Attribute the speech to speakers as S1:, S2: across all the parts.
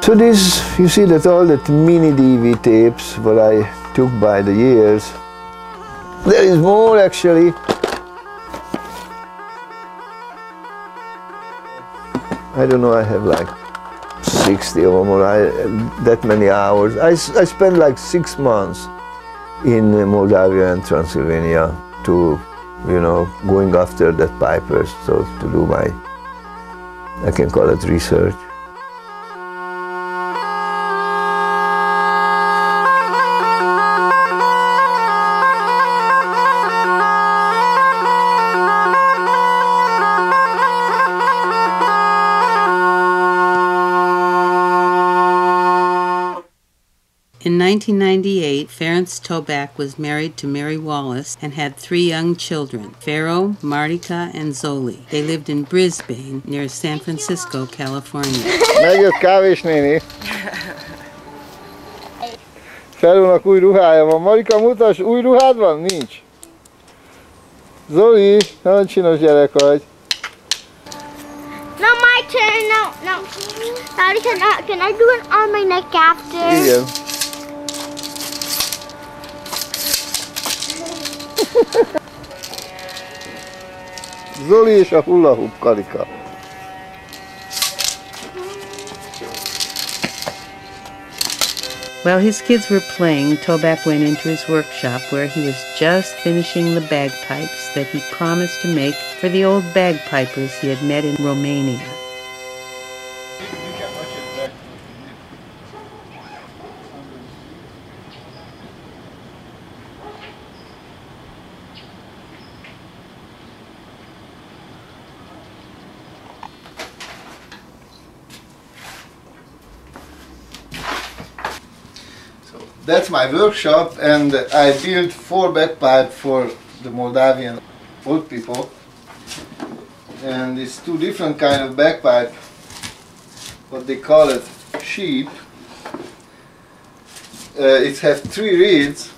S1: So this, you see that all that mini DV tapes, what I took by the years, there is more actually. I don't know, I have like 60 or more, that many hours. I spent like 6 months in Moldavia and Transylvania to, you know, going after that pipers, so to do my, I can call it research.
S2: In 1998, Ferenc Toback was married to Mary Wallace and had 3 young children, Pharaoh, Martika, and Zoli. They lived in Brisbane, near San Francisco, California.
S1: Megjött kávésnéni. Ferónak új ruhája van. Marika, mutass, új ruhád van? Nincs. Zoli, nagyon csinos gyerek vagy.
S3: No, my turn. No. Daddy, can I do it on my neck after?
S1: Igen. Zoli és a hula hoop karika.
S2: While his kids were playing, Toback went into his workshop where he was just finishing the bagpipes that he promised to make for the old bagpipers he had met in Romania.
S1: That's my workshop, and I built 4 bagpipes for the Moldavian old people. And it's 2 different kind of bagpipe, what they call it sheep. It has 3 reeds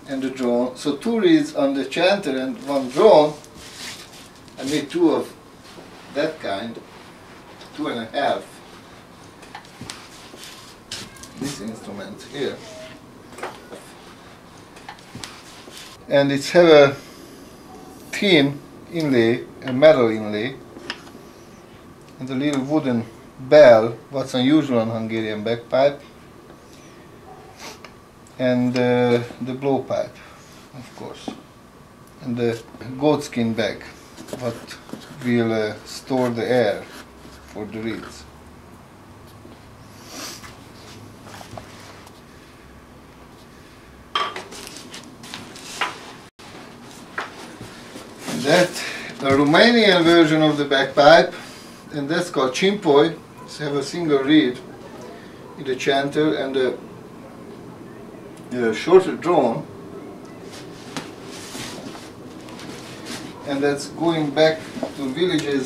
S1: and the drone, so 2 reeds on the chanter and 1 drone. I made 2 of that kind, 2.5. This instrument here. And it's have a thin inlay, a metal inlay, and a little wooden bell, what's unusual on Hungarian bagpipe, and the blowpipe, of course, and the goatskin bag, what will store the air for the reeds. That's a Romanian version of the bagpipe, and that's called chimpoi. It's have a single reed in the chanter and a shorter drone, and that's going back to villages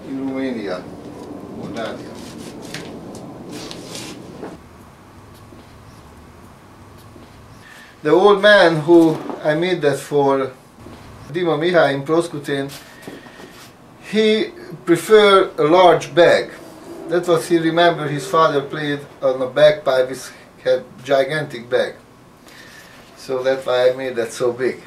S1: in Romania, Moldavia. The old man who I made that for, Dima Mihai in Proskutin, he preferred a large bag. That was, he remembered his father played on a bagpipe, he had gigantic bag. So that's why I made that so big.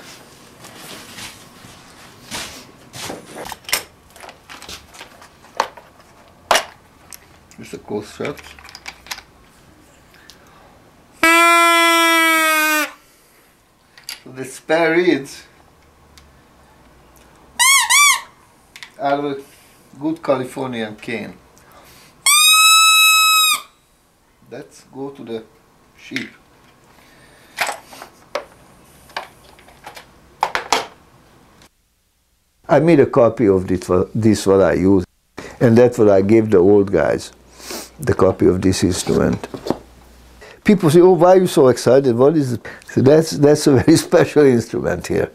S1: Just a close shot. The spare reeds are a good Californian cane. Let's go to the sheep. I made a copy of this what I use, and that's what I gave the old guys, the copy of this instrument. People say, oh, why are you so excited? What is it? So that's a very special instrument here.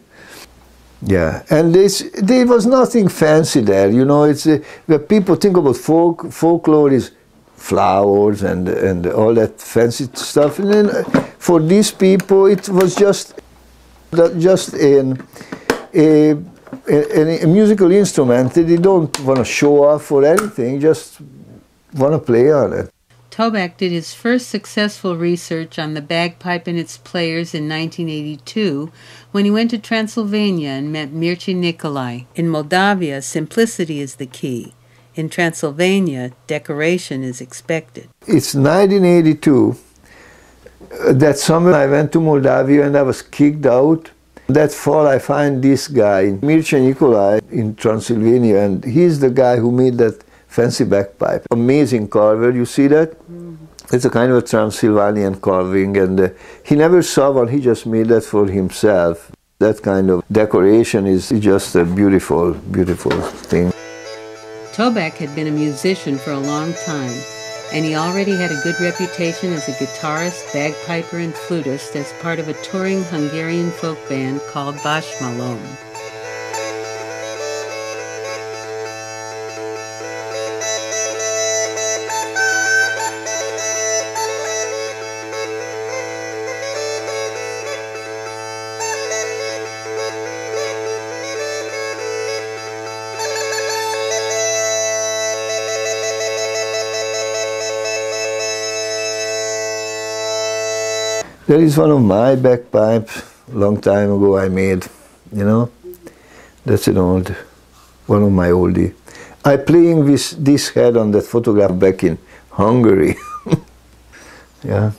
S1: Yeah, and there was nothing fancy there, you know. It's where people think about folklore is flowers and all that fancy stuff. And then for these people, it was just a a musical instrument, they don't want to show off or anything, just want to play on it.
S2: Toback did his first successful research on the bagpipe and its players in 1982 when he went to Transylvania and met Mircea Nicolai. In Moldavia, simplicity is the key. In Transylvania, decoration is expected.
S1: It's 1982. That summer I went to Moldavia and I was kicked out. That fall I find this guy, Mircea Nicolai, in Transylvania, and he's the guy who made that fancy bagpipe. Amazing carver, you see that? It's a kind of a Transylvanian carving, and he never saw one, he just made that for himself. That kind of decoration is just a beautiful, beautiful thing.
S2: Toback had been a musician for a long time, and he already had a good reputation as a guitarist, bagpiper, and flutist as part of a touring Hungarian folk band called Vasmalom.
S1: There is one of my bagpipes, long time ago I made, you know. That's an old, one of my oldie. I playing with this head on that photograph back in Hungary. Yeah.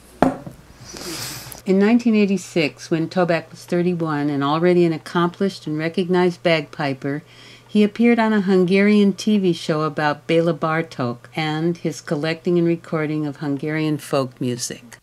S2: In 1986, when Toback was 31 and already an accomplished and recognized bagpiper, he appeared on a Hungarian TV show about Béla Bartók and his collecting and recording of Hungarian folk music.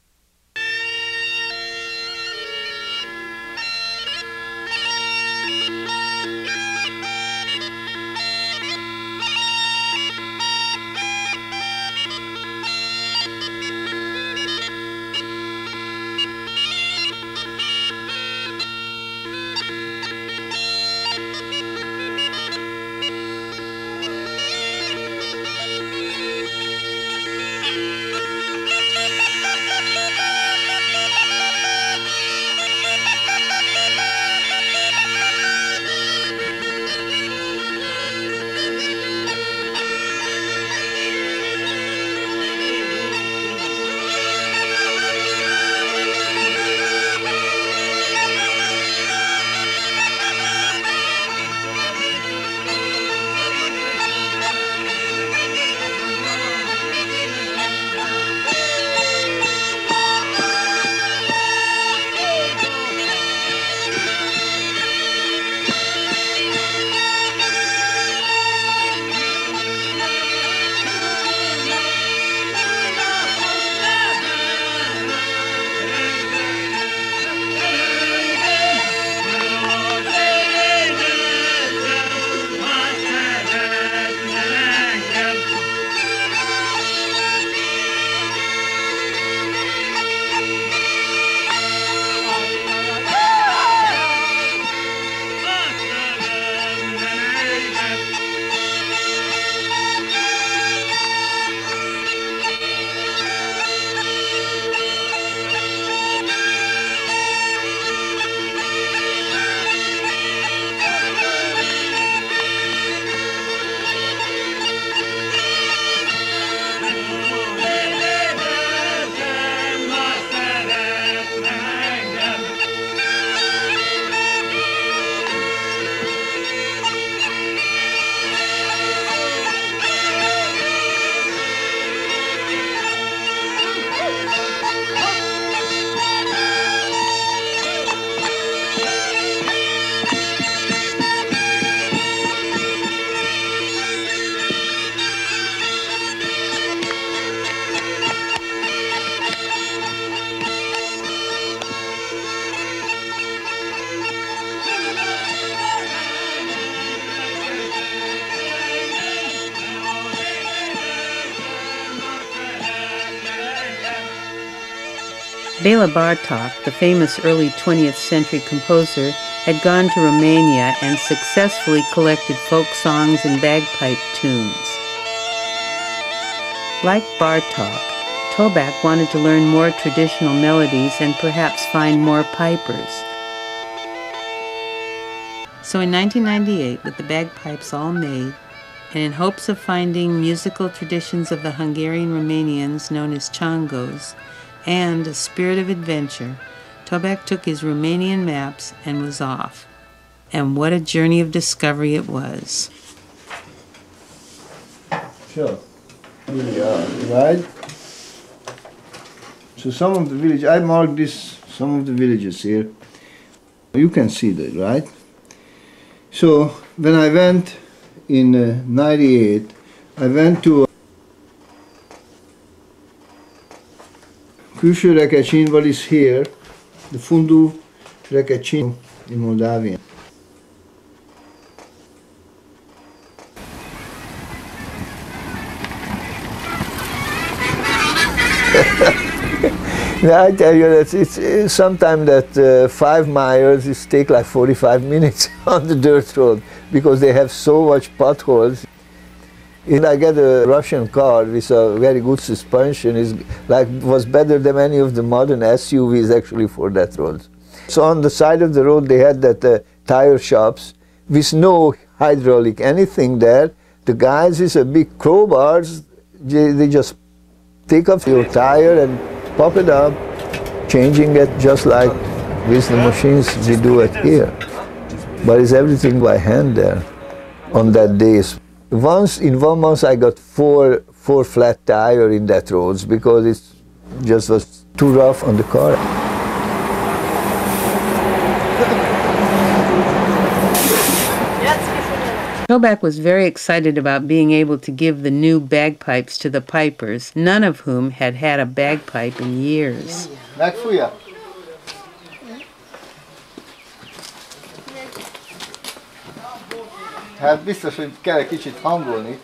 S2: Béla Bartók, the famous early 20th century composer, had gone to Romania and successfully collected folk songs and bagpipe tunes. Like Bartók, Toback wanted to learn more traditional melodies and perhaps find more pipers. So in 1998, with the bagpipes all made, and in hopes of finding musical traditions of the Hungarian Romanians known as changos, and a spirit of adventure, Toback took his Romanian maps and was off. And what a journey of discovery it was.
S1: Sure. Here we are, right? So some of the villages, I marked this, some of the villages here. You can see that, right? So when I went in 98, I went to Külső Rekecsin, what is here, the Fundu Rekecsin in Moldavian. Yeah, I tell you that it's sometimes that 5 miles it take like 45 minutes on the dirt road because they have so much potholes. And I get a Russian car with a very good suspension. Was better than any of the modern SUVs actually for that road. So on the side of the road they had that tire shops with no hydraulic anything there. The guys with a big crowbars, they just take off your tire and pop it up, changing it just like with the machines we do it here. But it's everything by hand there on that day. Once in 1 month I got four flat tires in that roads because it just was too rough on the car.
S2: Toback was very excited about being able to give the new bagpipes to the pipers, none of whom had had a bagpipe in years.
S1: Megfújja? Hát biztos, hogy kell egy kicsit hangolni.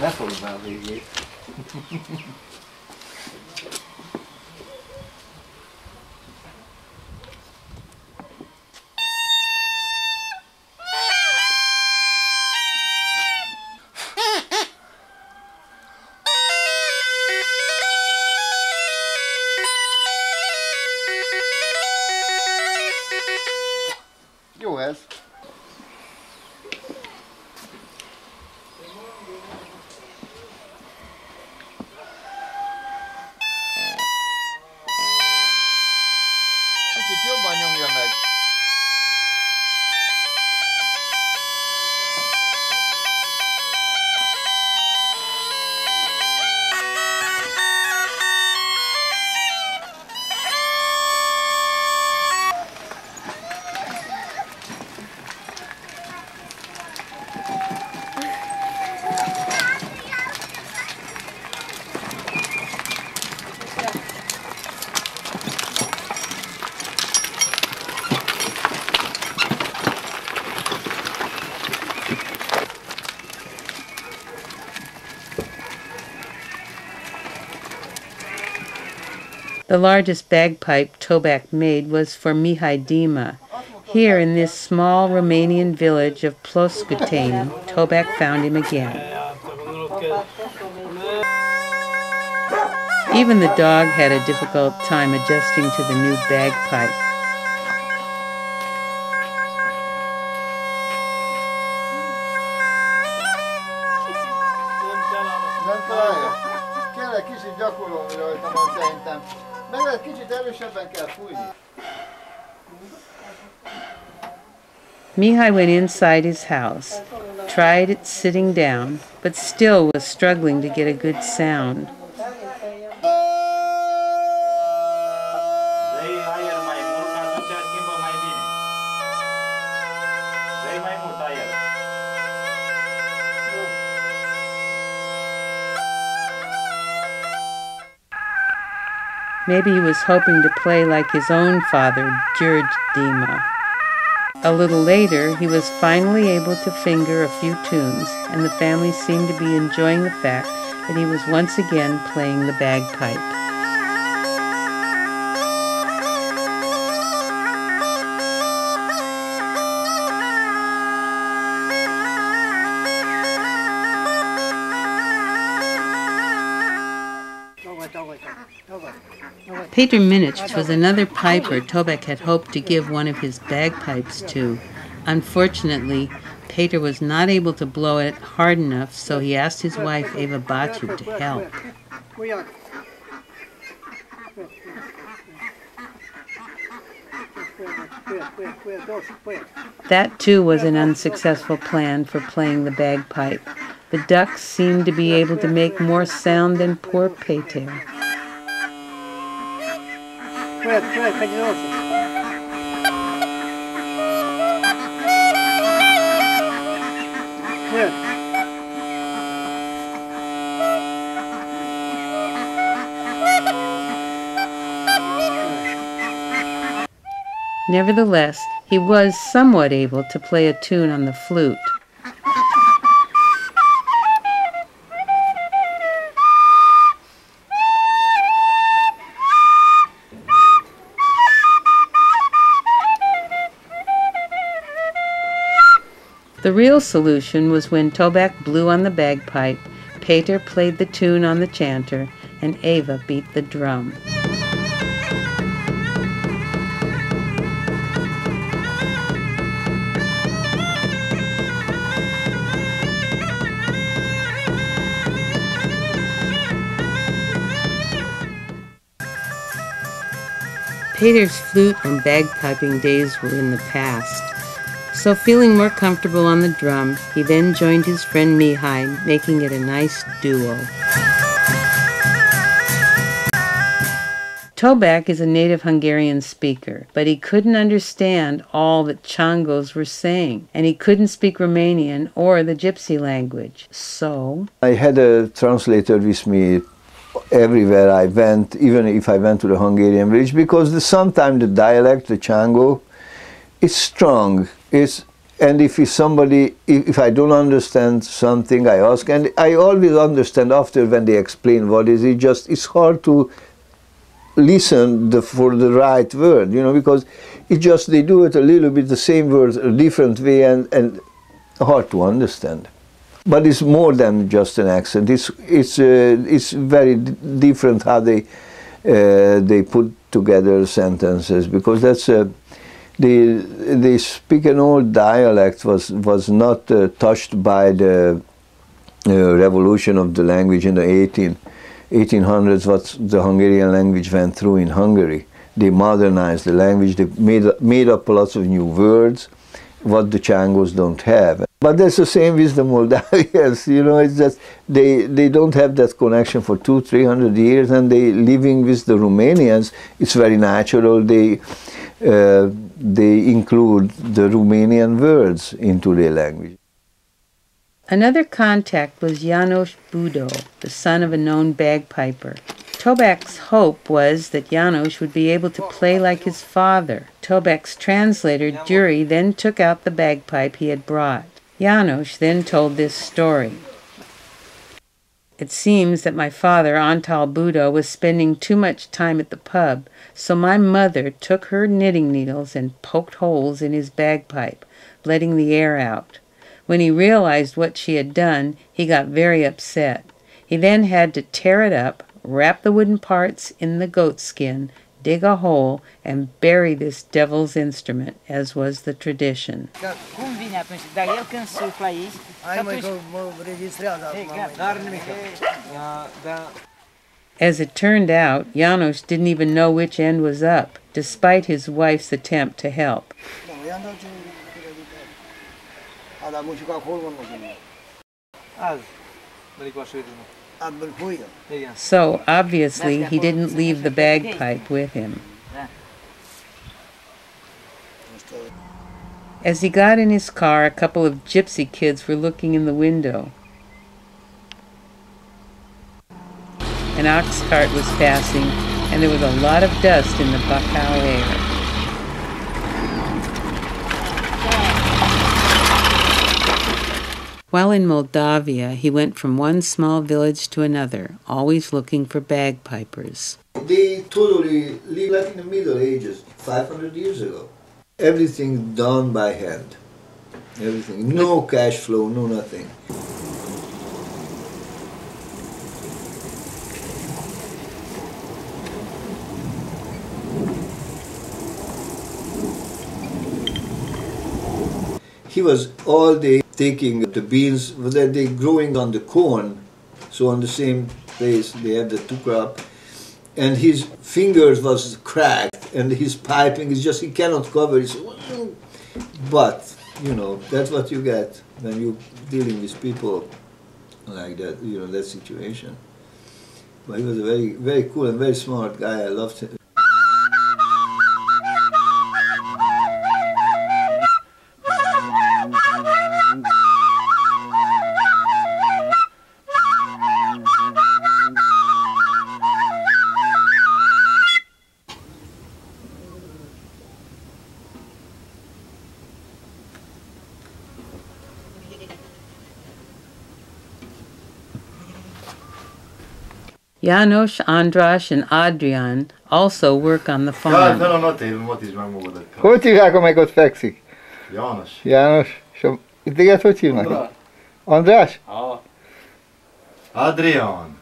S1: Ne fogd már a végét. Jó ez. Kicsit jobban nyomja meg.
S2: The largest bagpipe Toback made was for Mihai Dima. Here in this small Romanian village of Ploskuteni, Toback found him again. Even the dog had a difficult time adjusting to the new bagpipe.
S1: Kell egy kicsit gyakorolni rajta, mert szerintem. Meg lehet kicsit erősebben kell fújni.
S2: Mihai went inside his house, tried it sitting down, but still was struggling to get a good sound. Maybe he was hoping to play like his own father, George Dima. A little later, he was finally able to finger a few tunes, and the family seemed to be enjoying the fact that he was once again playing the bagpipe. Peter Minich was another piper Tobek had hoped to give one of his bagpipes to. Unfortunately, Peter was not able to blow it hard enough, so he asked his wife Eva Batu to help. That too was an unsuccessful plan for playing the bagpipe. The ducks seemed to be able to make more sound than poor Peter. Nevertheless, he was somewhat able to play a tune on the flute. The real solution was when Tobak blew on the bagpipe, Peter played the tune on the chanter, and Eva beat the drum. Peter's flute and bagpiping days were in the past, so feeling more comfortable on the drum, he then joined his friend Mihai, making it a nice duo. Tobak is a native Hungarian speaker, but he couldn't understand all that Changos were saying, and he couldn't speak Romanian or the Gypsy language, so...
S1: I had a translator with me everywhere I went, even if I went to the Hungarian village, because sometimes the dialect, the Chango, is strong. And if I don't understand something, I ask, and I always understand after when they explain what is it. It's hard to listen for the right word, because they do it a little bit the same words a different way and hard to understand. But it's more than just an accent. It's very different how they put together sentences, because that's they speak an old dialect was not touched by the revolution of the language in the 1800s. What the Hungarian language went through in Hungary, they modernized the language. They made up lots of new words, what the Changos don't have. But that's the same with the Moldavians, it's just they don't have that connection for 200-300 years, and they living with the Romanians. It's very natural. They include the Romanian words into their language.
S2: Another contact was János Budo, the son of a known bagpiper. Tobak's hope was that János would be able to play like his father. Tobak's translator, Gyuri, then took out the bagpipe he had brought. János then told this story. It seems that my father, Antal Budo, was spending too much time at the pub, so my mother took her knitting needles and poked holes in his bagpipe, letting the air out. When he realized what she had done, he got very upset. He then had to tear it up, wrap the wooden parts in the goat skin, dig a hole, and bury this devil's instrument, as was the tradition. As it turned out, János didn't even know which end was up, despite his wife's attempt to help. So, obviously, he didn't leave the bagpipe with him. As he got in his car, a couple of gypsy kids were looking in the window. An ox cart was passing, and there was a lot of dust in the Bacau air. While in Moldavia, he went from one small village to another, always looking for bagpipers.
S1: They totally lived like in the Middle Ages, 500 years ago. Everything done by hand. Everything. No cash flow, no nothing. He was all day taking the beans, they're growing on the corn, so on the same place they have the two crop, and his fingers was cracked, and his piping is just, he cannot cover it. But, you know, that's what you get when you're dealing with people like that, you know, that situation. But he was a very, very cool and very smart guy. I loved him.
S2: János, András, and Adrian also work on the farm.
S4: Ja, not even what is wrong with it.
S1: Hogy hívják, amelyik ott fekszik?
S4: János.
S1: János. És téged hogy hívnak?
S4: András.
S1: András?
S4: Ja. Adrian.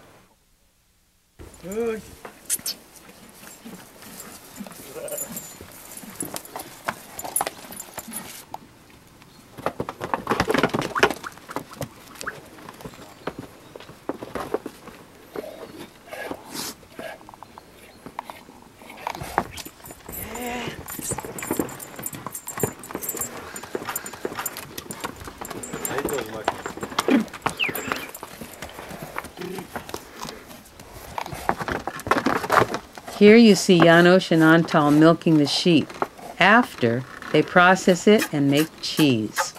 S2: Here you see János and Antal milking the sheep. After, they process it and make cheese.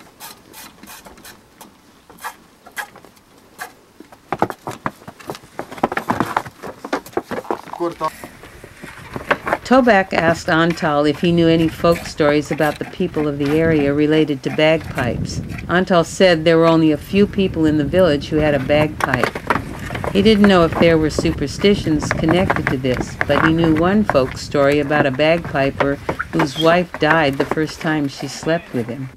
S2: Tobak asked Antal if he knew any folk stories about the people of the area related to bagpipes. Antal said there were only a few people in the village who had a bagpipe. He didn't know if there were superstitions connected to this, but he knew one folk story about a bagpiper whose wife died the first time she slept with him.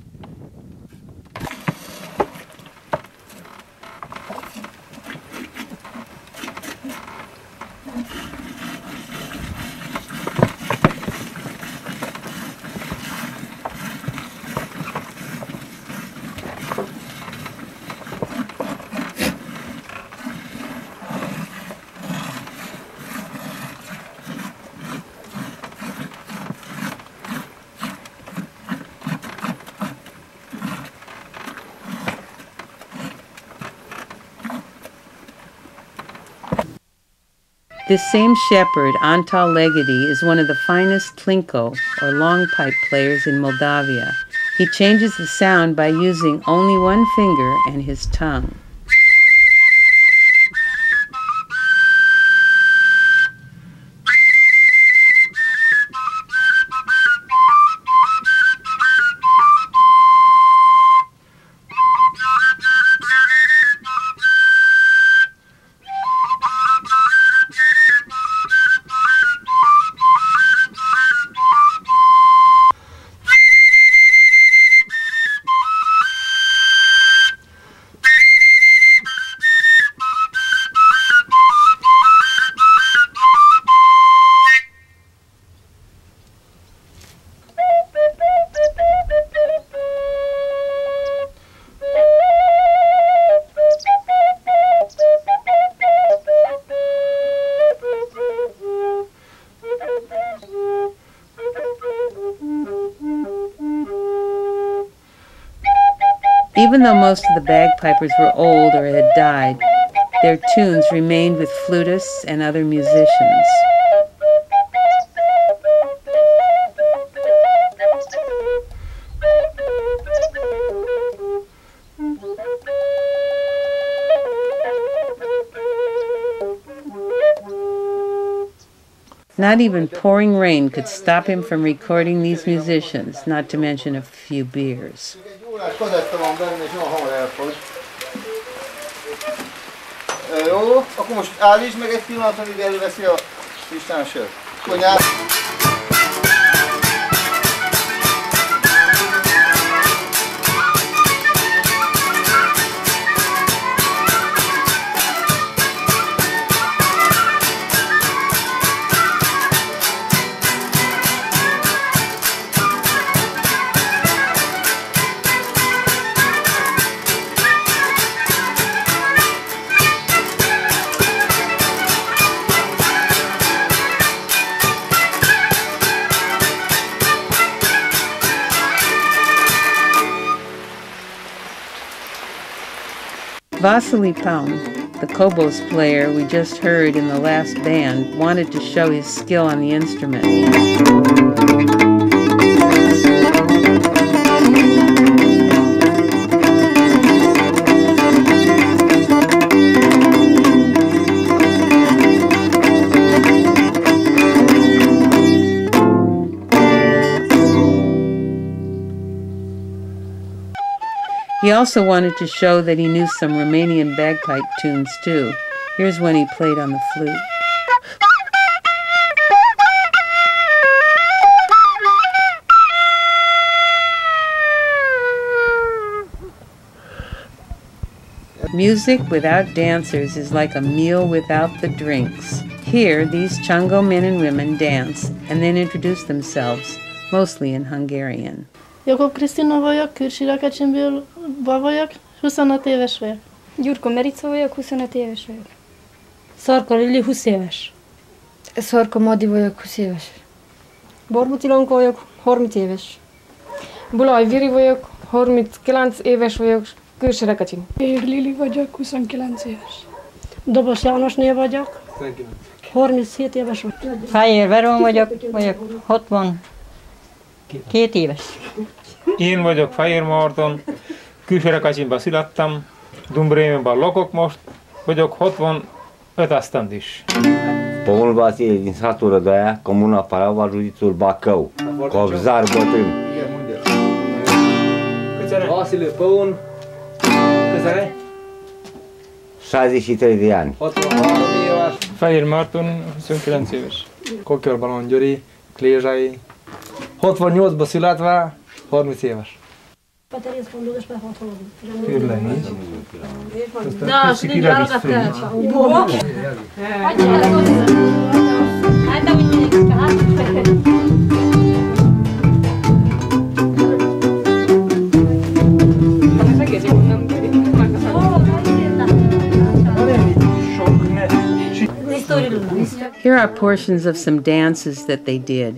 S2: This same shepherd, Antal Legedy, is one of the finest plinko, or long pipe players in Moldavia. He changes the sound by using only one finger and his tongue. Even though most of the bagpipers were old or had died, their tunes remained with flutists and other musicians. Not even pouring rain could stop him from recording these musicians, not to mention a few beers.
S1: Jó, akkor most állítsd meg egy pillanat, amíg előveszi a tisztán sört. Konyát.
S2: Vasily Palm, the kobos player we just heard in the last band, wanted to show his skill on the instrument. He also wanted to show that he knew some Romanian bagpipe tunes too. Here's when he played on the flute. Music without dancers is like a meal without the drinks. Here, these Chango men and women dance and then introduce themselves, mostly in Hungarian.
S5: Jakub Krisztina vagyok, Kürsirakácsimből vagyok, 25 éves vagyok.
S6: Gyurko Merica vagyok, 25 éves vagyok.
S7: Szarka Lili, 20 éves.
S6: Szarka Madi vagyok, 20 éves.
S7: Borbuti Lanka vagyok, 30 éves.
S8: Bulaj Viri vagyok, 39 éves vagyok, Kürsirakácsin.
S9: Én Lili vagyok, 29 éves.
S7: Dobos Jánosné vagyok, 37 éves vagyok.
S10: Fehér Veron vagyok 62 éves.
S11: Én vagyok Fehér Marton, Kürsirakácsinban születtem, Dumbrémében lakok most, vagyok 65 esztend is.
S12: Pomul Vasile din satul Rădăia, comuna Parava, județul Bacău, Cobzar bătrân.
S13: Vasile Păun, câți are?
S12: 63 de ani.
S11: Fehér Marton, 29 éves.
S13: Kokölbalon Gyuri, Klézsai, 68-ba születve, 30 éves.
S7: Da, și din alcate.
S2: Here are portions of some dances that they did.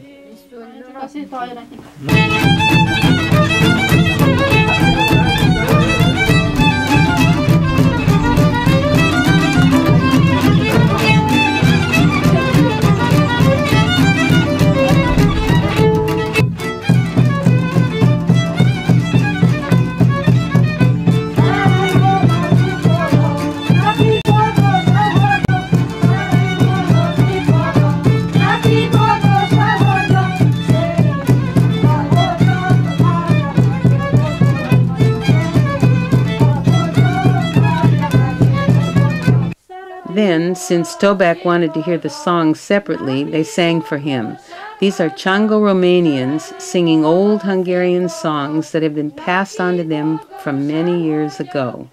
S2: Then, since Tobac wanted to hear the songs separately, they sang for him. These are Chango Romanians singing old Hungarian songs that have been passed on to them from many years ago.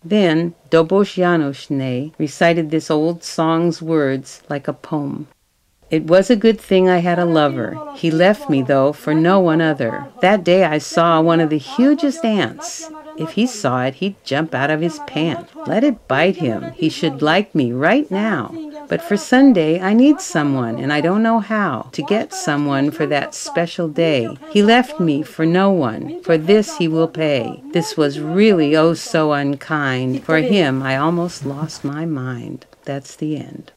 S2: Then, Dobos Jánosné recited this old song's words like a poem. It was a good thing I had a lover. He left me, though, for no one other. That day I saw one of the hugest ants. If he saw it, he'd jump out of his pants. Let it bite him. He should like me right now. But for Sunday, I need someone, and I don't know how, to get someone for that special day. He left me for no one. For this he will pay. This was really oh so unkind. For him, I almost lost my mind. That's the end.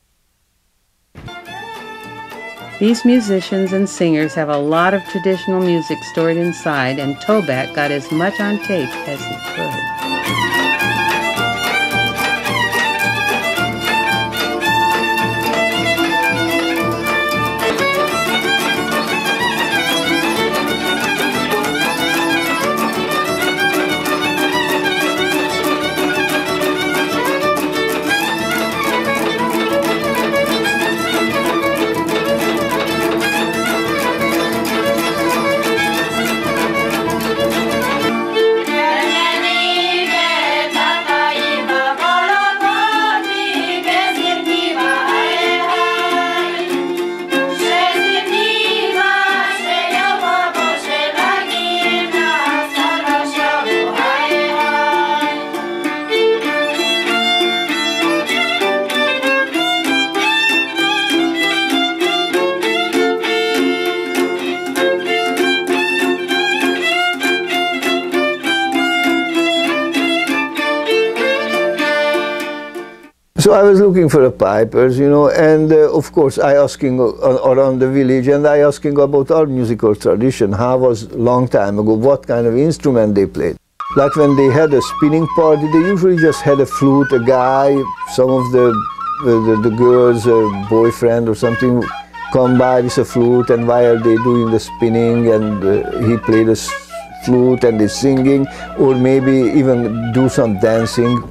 S2: These musicians and singers have a lot of traditional music stored inside, and Tobac got as much on tape as he could.
S1: So I was looking for a pipers, you know, and of course I asking around the village, and I asking about our musical tradition, how was long time ago, what kind of instrument they played. Like when they had a spinning party, they usually just had a flute, a guy, some of the girls, a boyfriend or something, come by with a flute, and while they doing the spinning, and he played a flute and is singing, or maybe even do some dancing.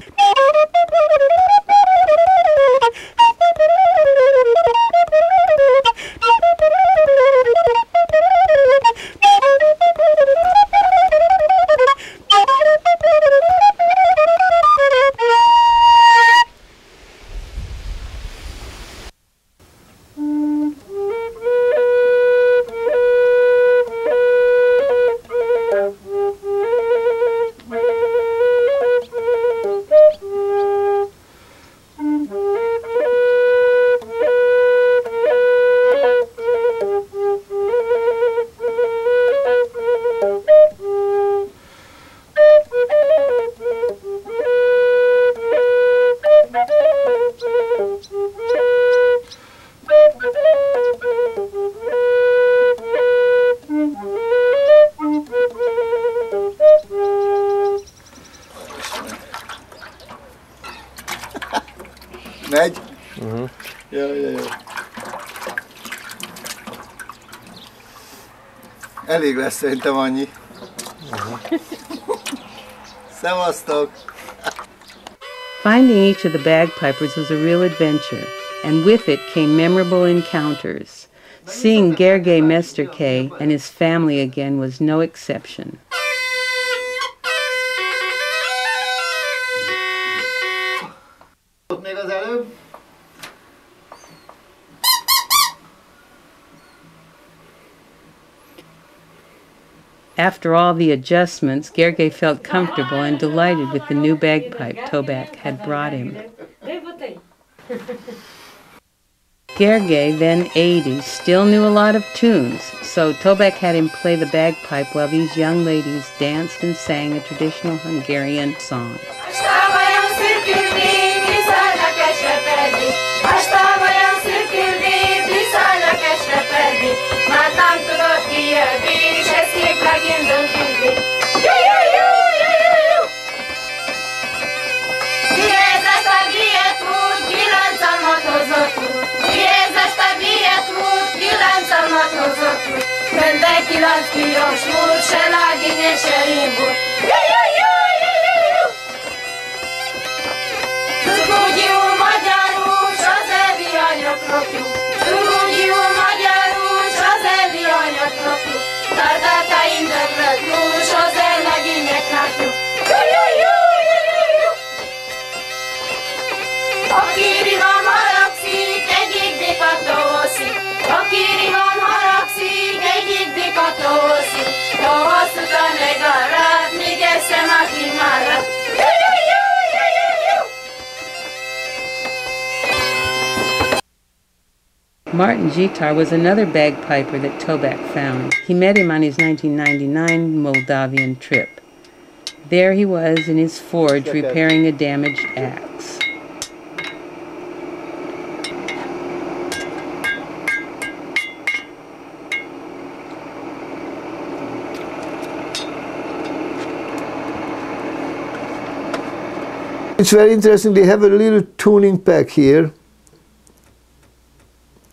S14: Megy? Jó. Elég lesz szerintem annyi. Szevasztok!
S2: Finding each of the bagpipers was a real adventure, and with it came memorable encounters. Seeing Gergely Mesterke and his family again was no exception.
S14: Még az előbb?
S2: After all the adjustments, Gergely felt comfortable and delighted with the new bagpipe Tobak had brought him. Gergely, then 80, still knew a lot of tunes, so Tobak had him play the bagpipe while these young ladies danced and sang a traditional Hungarian song. Martin Gitar was another bagpiper that Tobak found. He met him on his 1999 Moldavian trip. There he was in his forge repairing a damaged axe.
S1: It's very interesting, they have a little tuning pack here.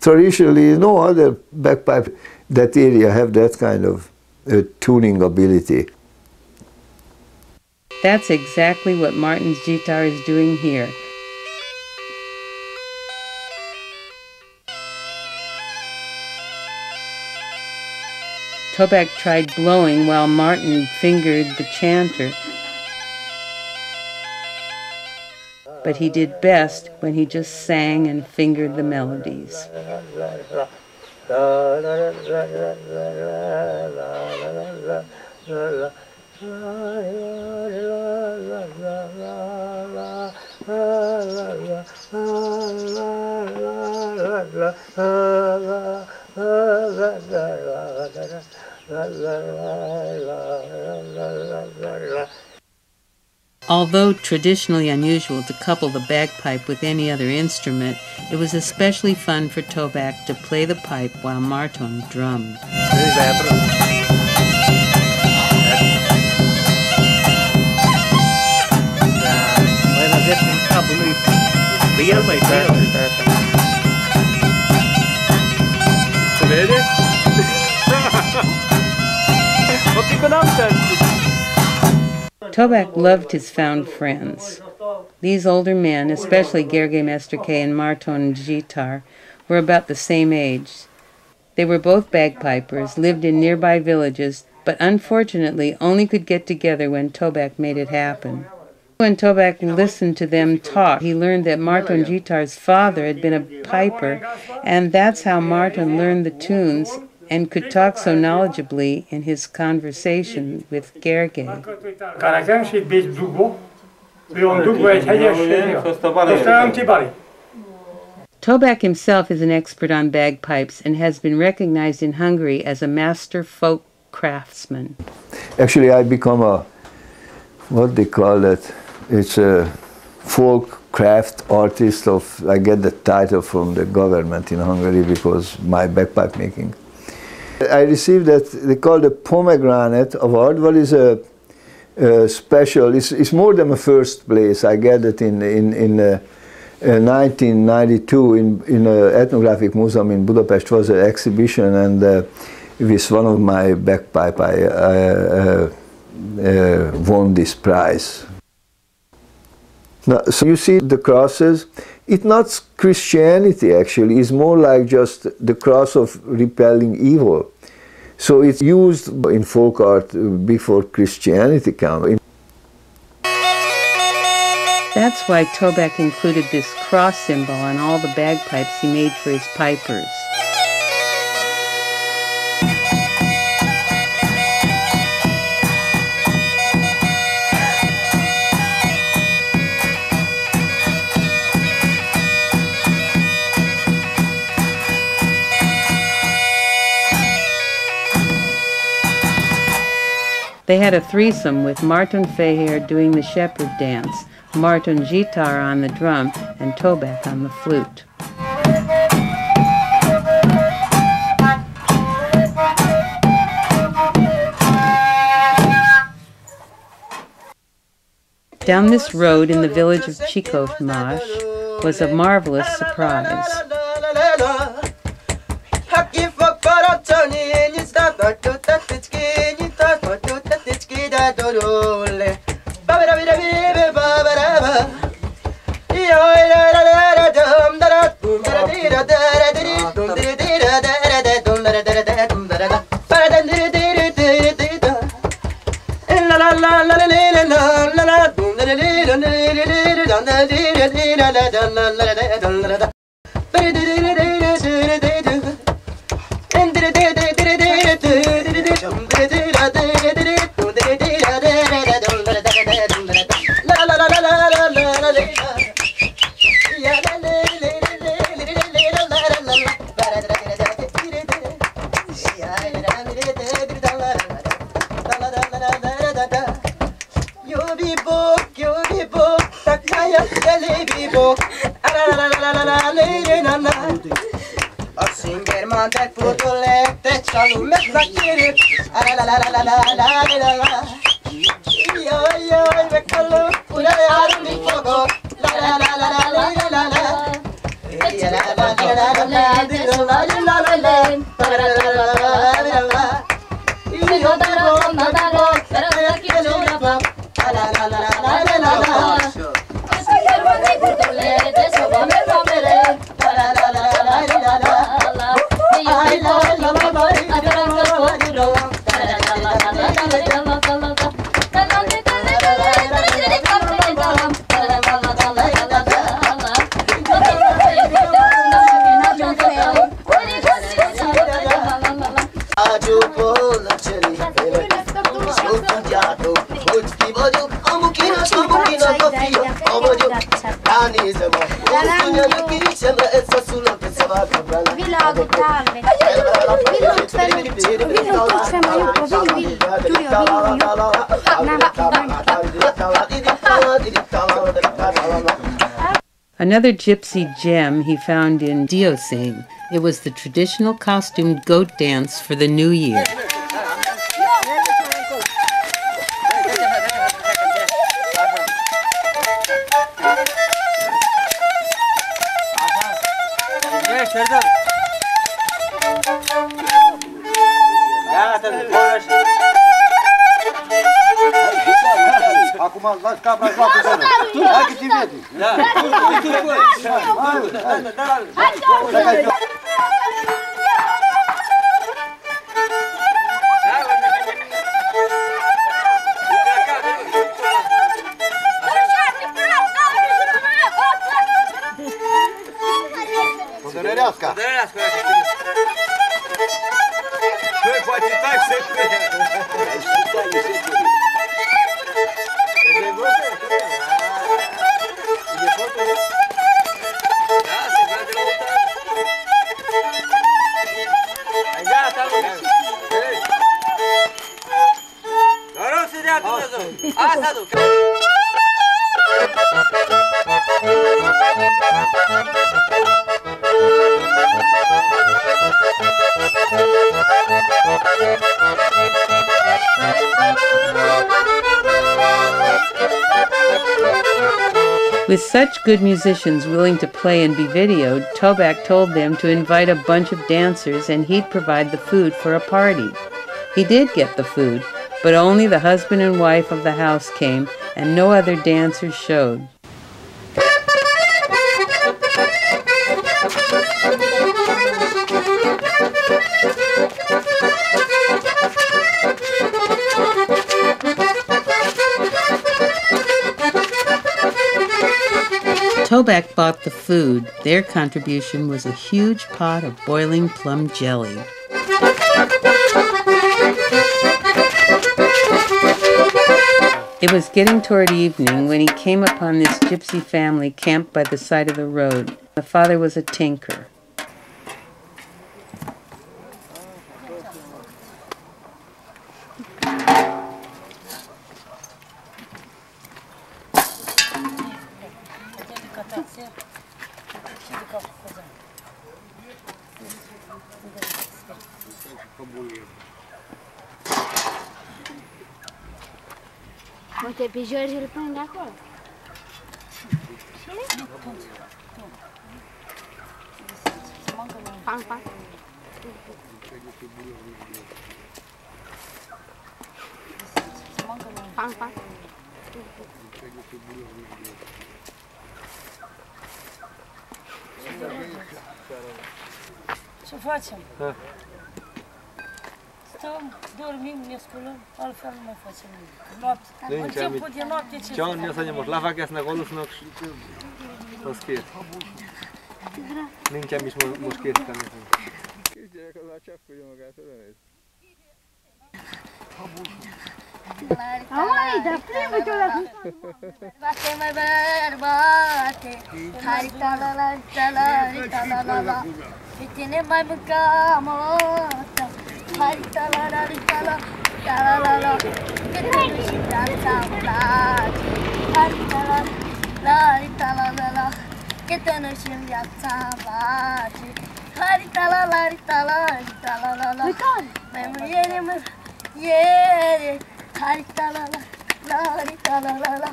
S1: Traditionally, no other bagpipe that area have that kind of tuning ability.
S2: That's exactly what Martin's Gitar is doing here. Tobak tried blowing while Martin fingered the chanter, but he did best when he just sang and fingered the melodies. Although traditionally unusual to couple the bagpipe with any other instrument, it was especially fun for Toback to play the pipe while Marton drummed. Toback loved his found friends. These older men, especially Gergely Mesterke and Marton Gitar, were about the same age. They were both bagpipers, lived in nearby villages, but unfortunately only could get together when Toback made it happen. When Toback listened to them talk, he learned that Marton Gitar's father had been a piper, and that's how Marton learned the tunes and could talk so knowledgeably in his conversation with Gergely. Toback himself is an expert on bagpipes and has been recognized in Hungary as a master folk craftsman.
S1: Actually, I become a, what they call it, it's a folk craft artist of, I get the title from the government in Hungary because my bagpipe making. I received that, they call it pomegranate award. What is a special, it's more than a first place. I get it in 1992 in an ethnographic museum in Budapest was an exhibition, and with one of my bagpipe I won this prize. Now, so you see the crosses, it's not Christianity actually, it's more like just the cross of repelling evil. So it's used in folk art before Christianity came.
S2: That's why Toback included this cross symbol on all the bagpipes he made for his pipers. They had a threesome with Marton Feher doing the shepherd dance, Marton Gitar on the drum, and Toback on the flute. Down this road in the village of Ccft was a marvelous surprise. Another gypsy gem he found in Diocene. It was the traditional costumed goat dance for the New Year.
S15: Acum las capra să facă zână. Hai că te vede. Podărească. Păi, poate tai secure.
S2: With such good musicians willing to play and be videoed, Toback told them to invite a bunch of dancers and he'd provide the food for a party. He did get the food, but only the husband and wife of the house came and no other dancers showed. Toback bought the food. Their contribution was a huge pot of boiling plum jelly. It was getting toward evening when he came upon this gypsy family camped by the side of the road. The father was a tinker.
S3: Uite, pe George îl pun de acolo. Pam, pam. Pam, pam.
S7: Ce facem? Stăm, dormim, ne sculăm, altfel nu mai facem nimic. Noapte. În timpul de noapte ce
S13: Ciao, ne să ne mos. Lava că sunt acolo sunt moschet. Nincs is moschet kan.
S3: Amai, dar primul tu la bate mai bărbate, hai ta-la-la-ta-la-ta-la-la, pe tine mai mâncam o dată, hai ta-la-la-ta-la-ta-la-la, că te și viața-mi place, hai ta-la-la-ta-la-la, că te și viața-mi place, hai ta-la-la-ta-la-ta-la-la, mai mâine mă, ieri, hai ta-la-la-ta-la-la,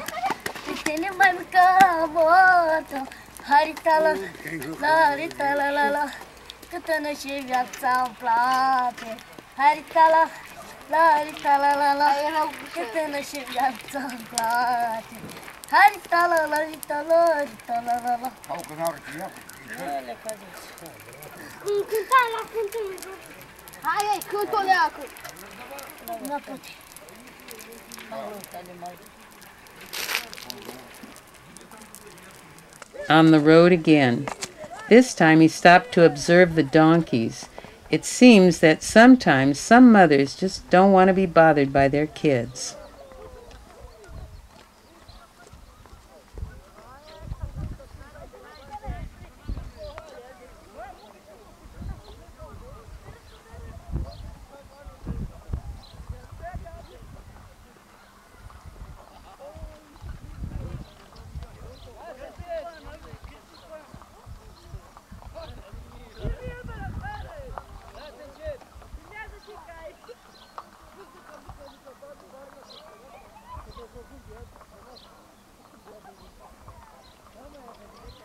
S3: pe tine mai mâncam o dată, hai ta-la-la-ta-la-la, că tână și viața-mi place. Hai ta-la-la-ta-la-la, că tână și viața-mi place. Hai ta-la-la-ta-la-la. Cânta la cântul. Hai, cântul leacu. Nu poți.
S2: On the road again. This time he stopped to observe the donkeys. It seems that sometimes some mothers just don't want to be bothered by their kids.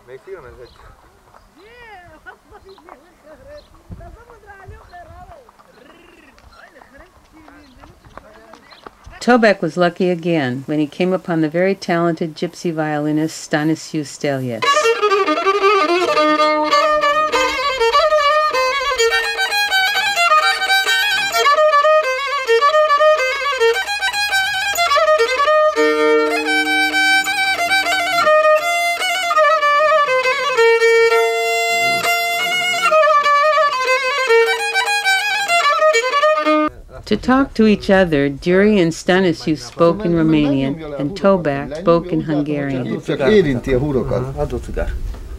S13: Még filmezett.
S2: Toback was lucky again when he came upon the very talented gypsy violinist Stanislaus Stelius. To talk to each other, Gyuri and Stanislaus spoke in Romanian and Toback spoke in Hungarian.
S1: Csak érinti a húrokat.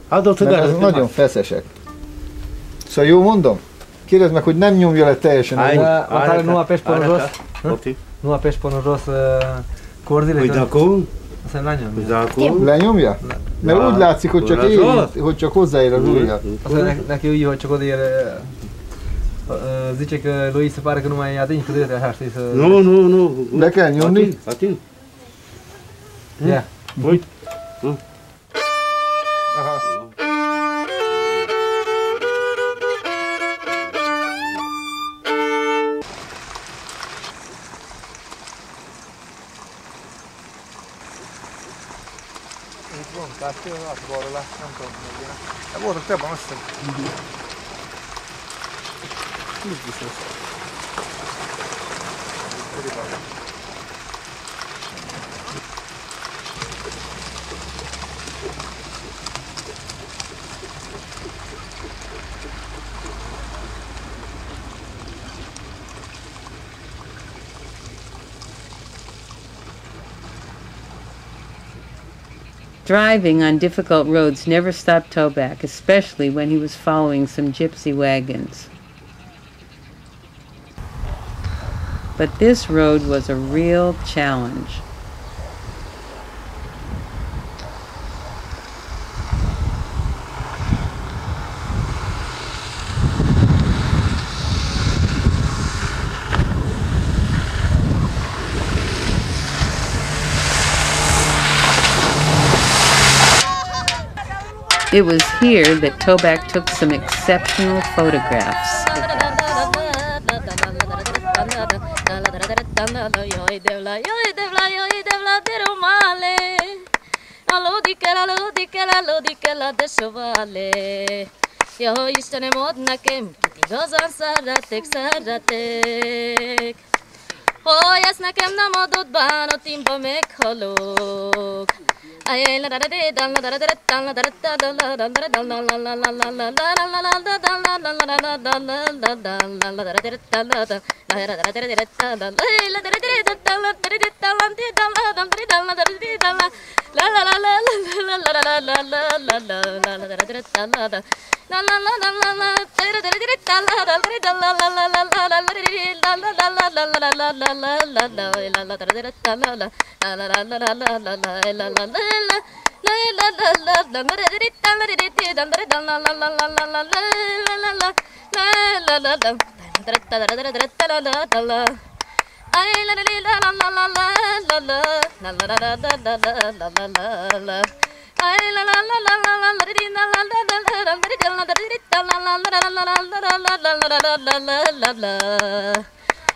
S15: Adó cigár.
S1: Mert nagyon feszesek. Szóval jól mondom? Kérdezd meg, hogy nem nyomja le teljesen a húrt.
S15: Măcar nu apeși pe jos. Nu apeși pe jos cordile.
S14: Hogy akkor?
S15: Aztán lenyomja.
S1: Lenyomja? Mert úgy látszik, hogy csak érint, hogy csak hozzáér az ujja.
S15: Aztán neki úgy, hogy csak odaér. Zice că lui se pare că nu mai atingi cu degetele așa, știi, să...
S14: Nu.
S1: Le kell nyomni?
S14: Ating.
S15: Ia.
S14: Uite.
S1: Aha.
S13: Itt van, tehát tényleg balra le, nem tudom, hogy ilyen. De voltak többen, azt hiszem. Úgy biztos.
S2: Driving on difficult roads never stopped Toback, especially when he was following some gypsy wagons. But this road was a real challenge. It was here that Toback took some exceptional photographs.
S16: Jó Istenem, add nekem, kit igazán szeretek. Hogy ezt nekem nem adott bánatimba meghalok.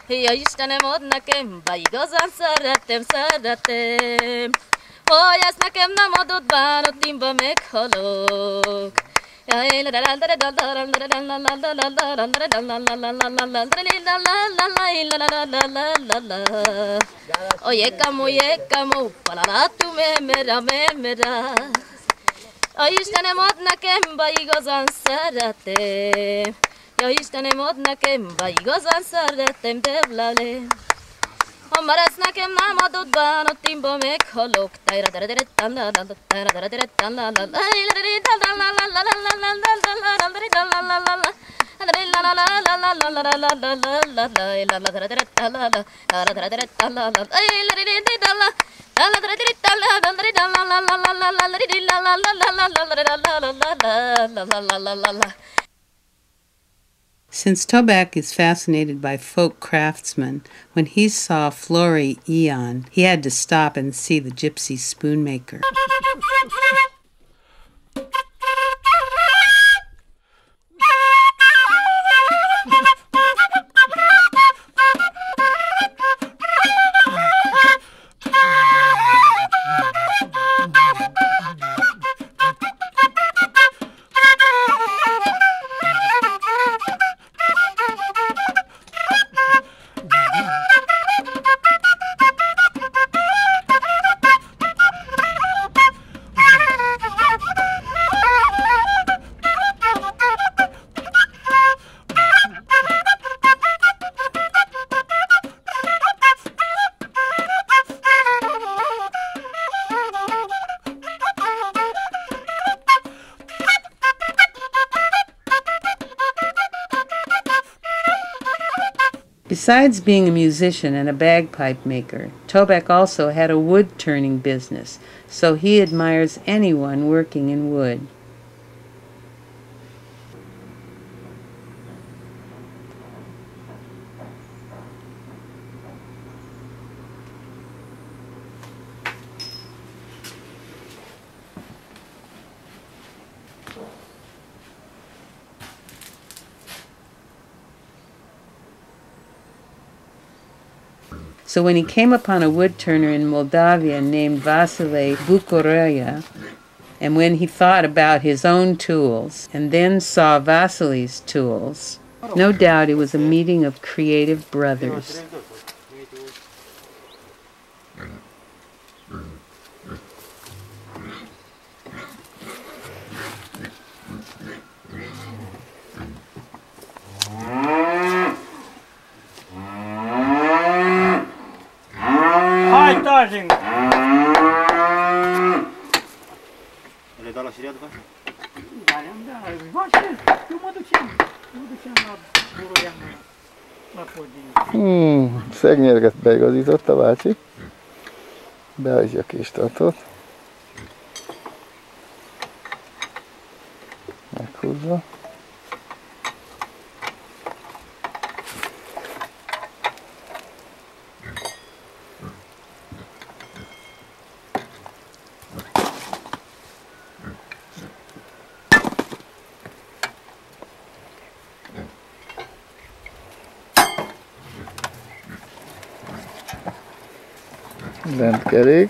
S16: Ja Istenem, add nekem, bár igazán szeretem. Hogy ezt nekem nem adott bánatimba meghalok. Oye kamu, palalatu memera. Ja Istenem, add nekem, bár igazán szeretem. Ja Istenem, add nekem, bár igazán szeretem, devlale. Ha már ezt nekem nem adott bánatimba meghalok.
S2: Since Toback is fascinated by folk craftsmen, when he saw Flory Eon, he had to stop and see the gypsy spoon maker. Besides being a musician and a bagpipe maker, Toback also had a wood-turning business, so he admires anyone working in wood. So when he came upon a wood-turner in Moldavia named Vasile Bucurăia, and when he thought about his own tools, and then saw Vasile's tools, no doubt it was a meeting of creative brothers.
S11: Hai, Tajing!
S15: Le dau la siria după?
S11: Da, eu mă duceam la Buruian, la podin.
S1: Szegnyerget beigazított a bácsi. Beállítja a kis tartót. Meghúzza. Lentkerék.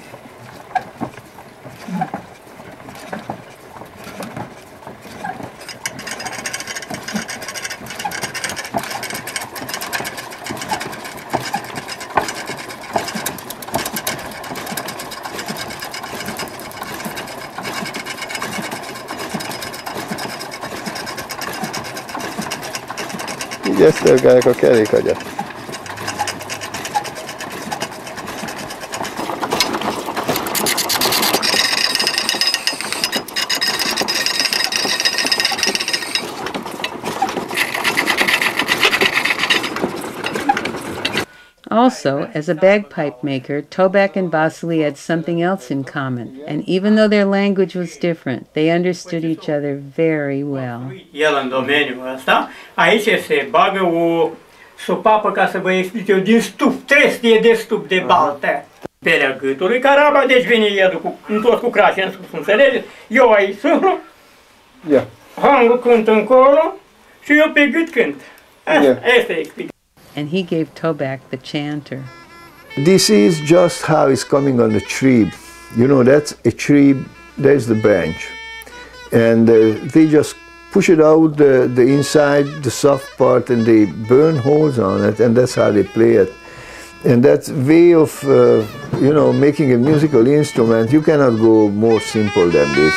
S1: Így ezt törgálják a kerékagyat.
S2: Also, as a bagpipe maker, Toback and Vasily had something else in common, and even though their language was different, they understood each other very well.
S17: El în domeniul ăsta, aici se bagă o supapă, ca să vă explic eu, din stup, trestie de stup de baltă. Pelea gâtului, caraba, deci vine el întors cu crașe în sus, înțelegeți? Eu aici suflu, hangul cânt încolo și eu pe gât cânt. Asta e explicat.
S2: And he gave Toback the chanter.
S1: This is just how it's coming on the tree. You know, that's a tree, there's the branch. And they just push it out, the inside, the soft part, and they burn holes on it, and that's how they play it. And that way of, you know, making a musical instrument, you cannot go more simple than this.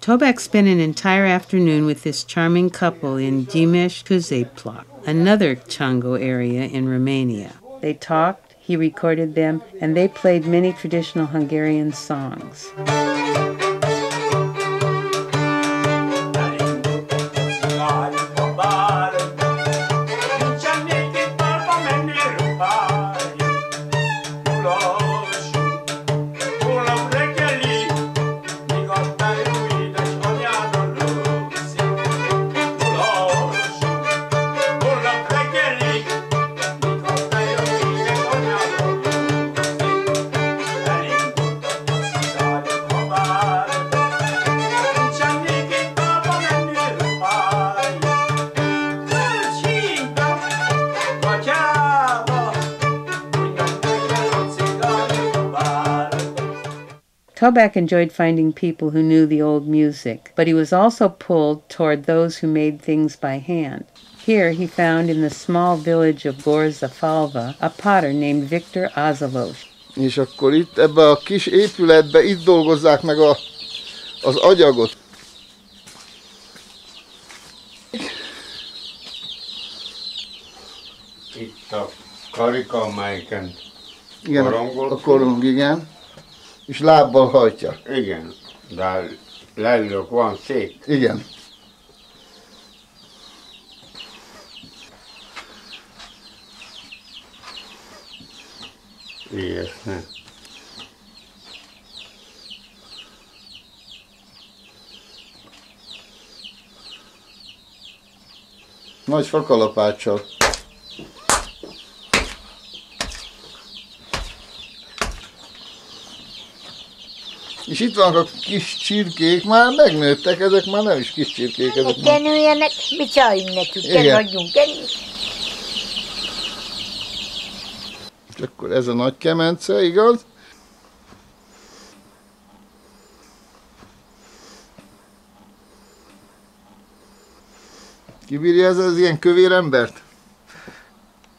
S2: Toback spent an entire afternoon with this charming couple in Dimes Középplak, another Chango area in Romania. They talked, he recorded them, and they played many traditional Hungarian songs. Toback enjoyed finding people who knew the old music, but he was also pulled toward those who made things by hand. Here he found in the small village of Gorza Falva a potter named Victor Azalos.
S14: És akkor itt ebbe a kis épületbe itt dolgozzák meg
S1: az agyagot.
S18: Itt a karika, amelyiken
S1: Igen,
S18: korongol.
S1: a korong, igen. És lábbal hajtja.
S18: Igen, de leülök, van szék.
S1: Igen.
S18: Ilyesne.
S1: Nagy fakalapáccsal. És itt vannak a kis csirkék, már megnőttek, ezek már nem is kis csirkék. Ezek
S19: Kell nőjenek, mi csaljunk nekük, kell hagyjunk, kell.
S1: És akkor ez a nagy kemence, igaz? Kibírja ez az ilyen kövér embert?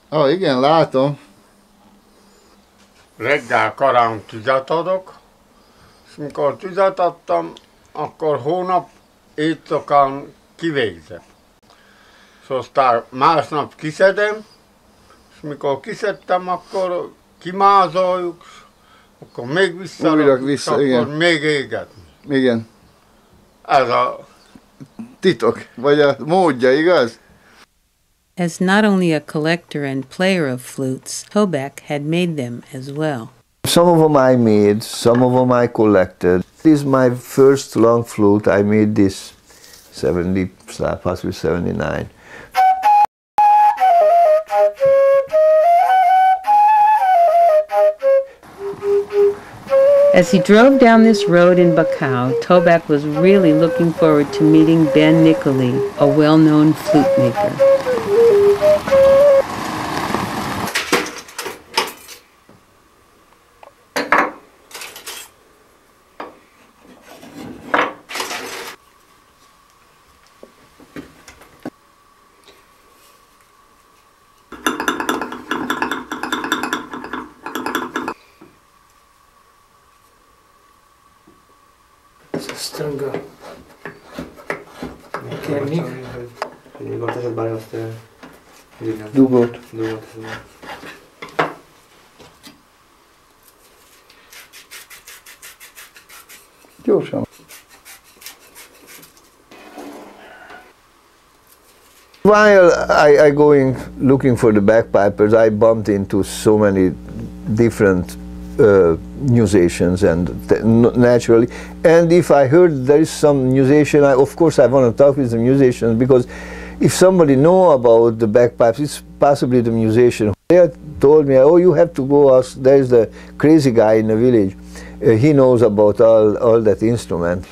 S1: Ah, igen, látom.
S18: Reggel korán tüzet adok, és mikor tüzet adtam, akkor hónap éjszakán kivégzem. És aztán másnap kiszedem, és mikor kiszedtem, akkor kimázoljuk, akkor még visszarakjuk, és akkor
S1: igen.
S18: még égetni.
S1: Igen.
S18: Ez a
S1: titok, vagy a módja, igaz?
S2: As not only a collector and player of flutes, Toback had made them as well.
S1: Some of them I made, some of them I collected. This is my first long flute. I made this 70, possibly 79.
S2: As he drove down this road in Bacau, Toback was really looking forward to meeting Ben Nicoli, a well-known flute maker.
S13: Strângă. Chemic. Nyugodtan bár azt
S1: dugott. Gyorsan. While I going looking for the bagpipers, I bumped into so many different musicians, and naturally, and if I heard there is some musician, of course I want to talk with the musicians, because if somebody know about the bagpipes, it's possibly the musician. They told me, oh, you have to go ask, there's the crazy guy in the village, he knows about all that instrument.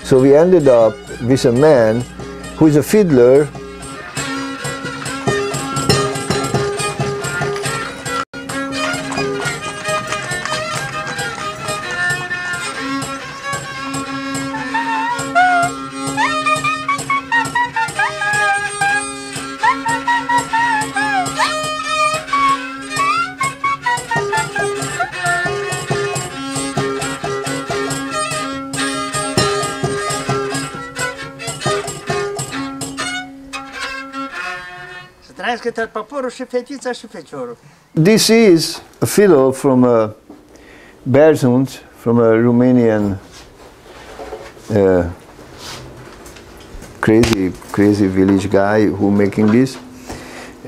S1: So we ended up with a man who is a fiddler. This is a fiddle from Berzund, from a Romanian crazy village guy who making this,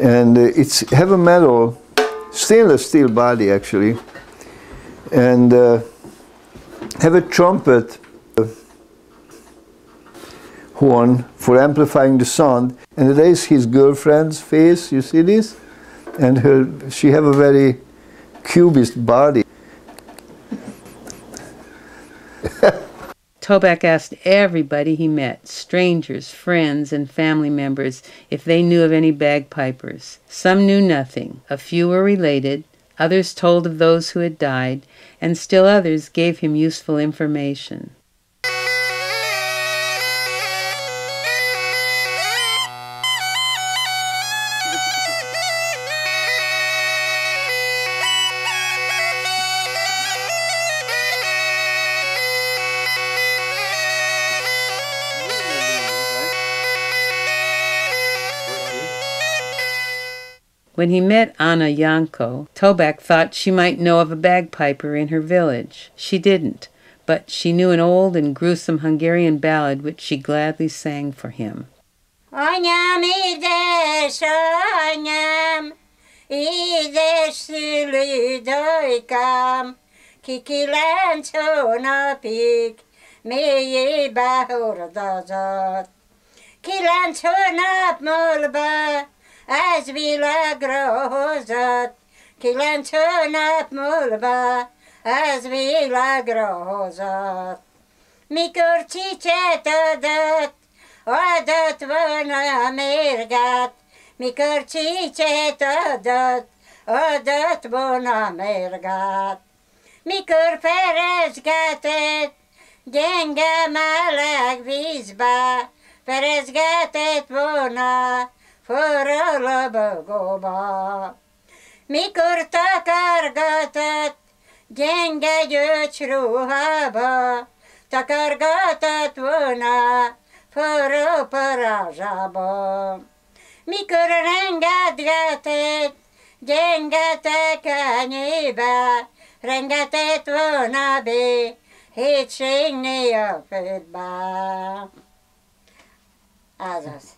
S1: and it's have a metal, stainless steel body actually, and have a trumpet horn for amplifying the sound, and there is his girlfriend's face, you see this? And she have a very cubist body.
S2: Toback asked everybody he met, strangers, friends, and family members, if they knew of any bagpipers. Some knew nothing. A few were related, Others told of those who had died, and still others gave him useful information. When he met Anna Janko, Toback thought she might know of a bagpiper in her village. She didn't, but she knew an old and gruesome Hungarian ballad which she gladly sang for him.
S19: Anyám, édes anyám, édes szülődajkám, ki 9 hónapig mélyébe hordozott. 9 hónap múlva ez világra hozott, 9 hónap múlva ez világra hozott. Mikor csicset adott volna mérgát, mikor csicset adott volna mérgát. Mikor perezgetett gyenge meleg vízbe, perezgetett volna forró lobogóba. Mikor takargatott gyenge gyöcsruhába, takargatott volna forró parázsába. Mikor rengetgetett gyenge tekenyébe, rengetett volna hétségné a földbe. Azaz.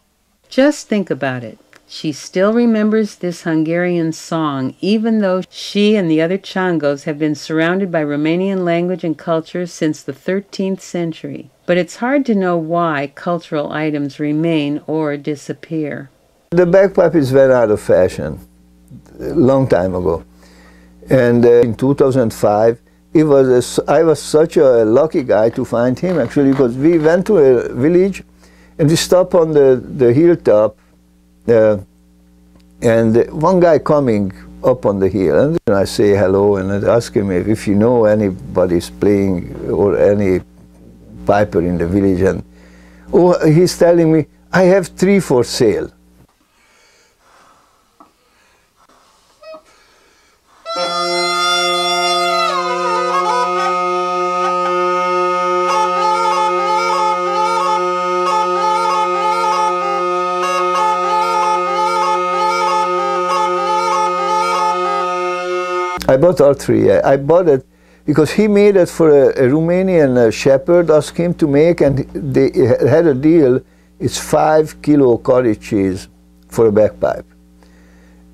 S2: Just think about it. She still remembers this Hungarian song, even though she and the other Changos have been surrounded by Romanian language and culture since the 13th century. But it's hard to know why cultural items remain or disappear.
S1: The bagpipes went out of fashion a long time ago. And in 2005, I was such a lucky guy to find him, actually, because we went to a village and we stopped on the hilltop, and one guy coming up on the hill, and I say hello and I ask him if you know anybody's playing or any piper in the village, and he's telling me, I have 3 for sale. I bought all 3. I bought it because he made it for a Romanian shepherd, asked him to make, and they had a deal. It's 5 kilo cottage cheese for a bagpipe.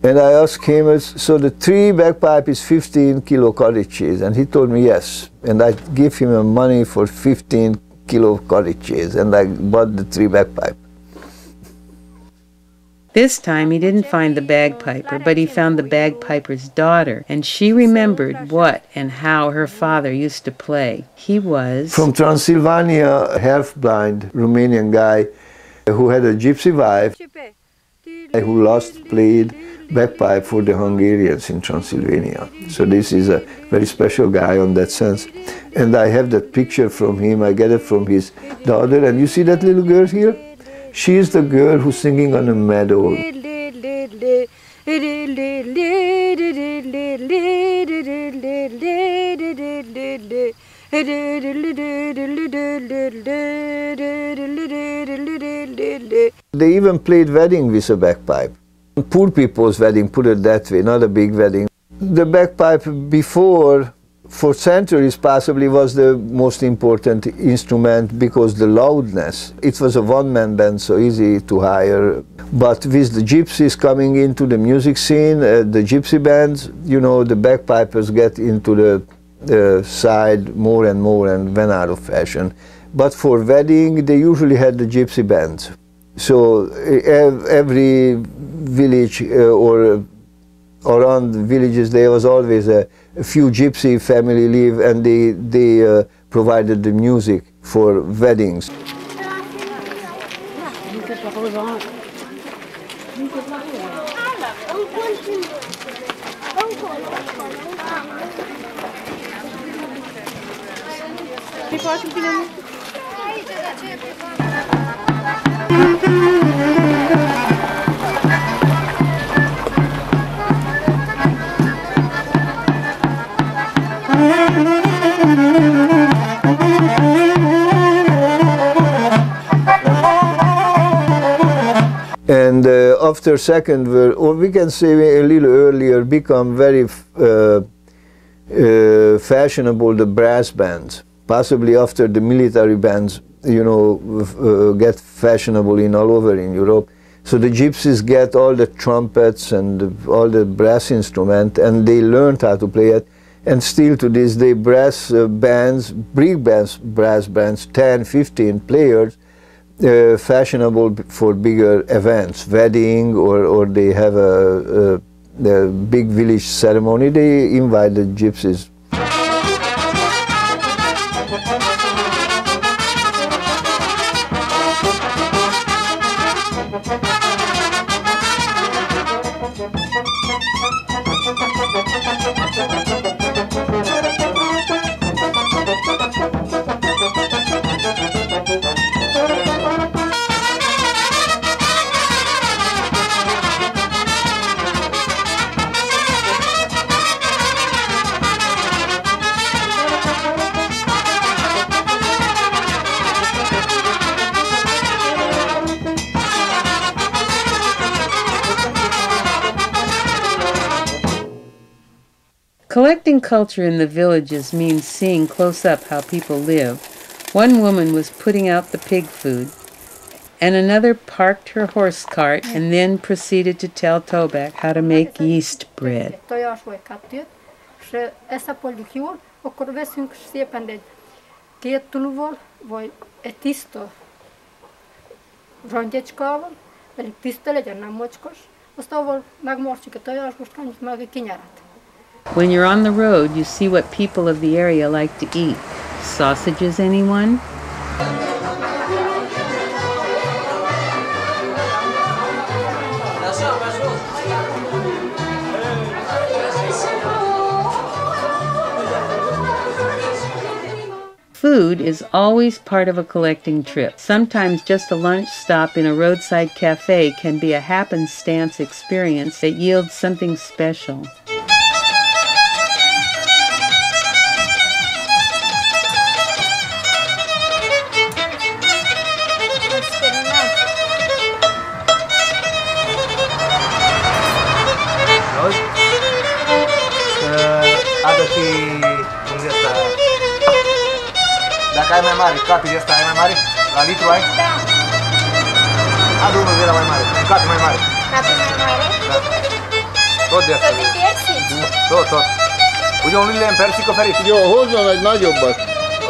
S1: And I asked him, so the 3 bagpipe is 15 kilo cottage cheese, and he told me yes. And I gave him money for 15 kilo cottage cheese, and I bought the 3 bagpipe.
S2: This time he didn't find the bagpiper, but he found the bagpiper's daughter, and she remembered what and how her father used to play. He was
S1: from Transylvania, half-blind Romanian guy who had a gypsy wife who last played bagpipe for the Hungarians in Transylvania. So this is a very special guy on that sense. And I have that picture from him. I get it from his daughter. And you see that little girl here? She is the girl who's singing on a meadow. They even played wedding with a bagpipe. Poor people's wedding, put it that way, not a big wedding. The bagpipe before, for centuries possibly, was the most important instrument because the loudness. It was a one-man band, so easy to hire. But with the gypsies coming into the music scene, the gypsy bands, you know, the bagpipers get into the side more and more and went out of fashion. But for wedding, they usually had the gypsy bands. So every village or around the villages, there was always a few gypsy family live, and they provided the music for weddings. And after Second World, or we can say a little earlier, become very fashionable the brass bands. Possibly after the military bands, you know, get fashionable in all over in Europe. So the gypsies get all the trumpets and all the brass instrument, and they learned how to play it. And still to this day, brass bands, big brass bands, 10, 15 players, fashionable for bigger events, wedding, or they have a big village ceremony, they invite the gypsies.
S2: Collecting culture in the villages means seeing close up how people live. One woman was putting out the pig food, and another parked her horse cart and then proceeded to tell Tobak how to make yeast bread.
S20: Tojás vagy kettőt, és elszapoljuk jól, akkor veszünk szépen egy két tulúval, vagy egy tiszta rongyecskával, pedig tiszta legyen, nem mocskos, azt avval megmarcjuk a tojás, most kanjuk meg egy kinyarat.
S2: When you're on the road, you see what people of the area like to eat. Sausages, anyone? Food is always part of a collecting trip. Sometimes just a lunch stop in a roadside cafe can be a happenstance experience that yields something special.
S13: Dacă ai mai mare, capii de ăsta ai mai mare? La litru ai? Da. Adu unul de la mai mare, un capi mai mare.
S3: Capi mai mare?
S13: Da. Tot de asta.
S3: Tot de persici?
S13: Tot. Ugye un lilem persik oferit?
S1: Jó, hozzon egy nagyobbat.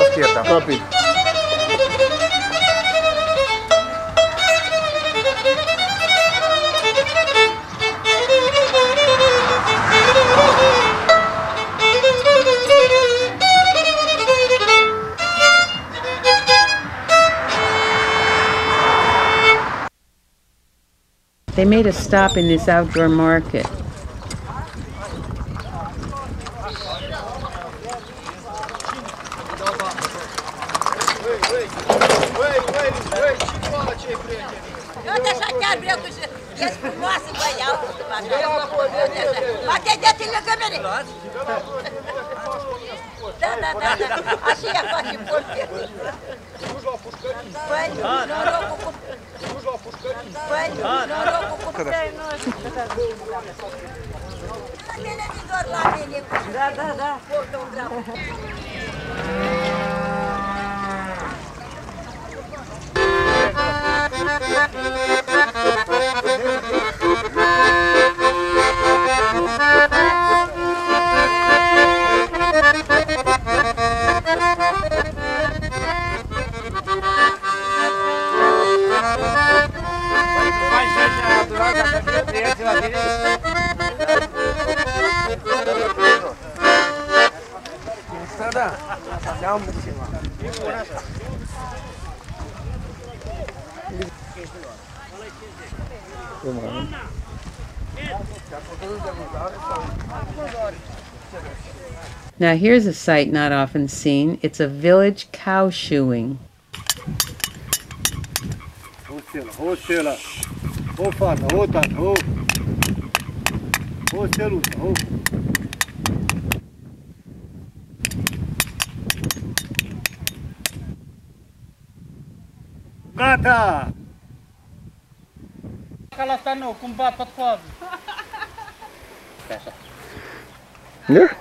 S13: Azt kértem.
S1: Kapit.
S2: They made a stop in this outdoor market. Now here's a sight not often seen. It's a village cow shoeing.
S11: Gata! Ela está no combate para fora.
S1: Yeah?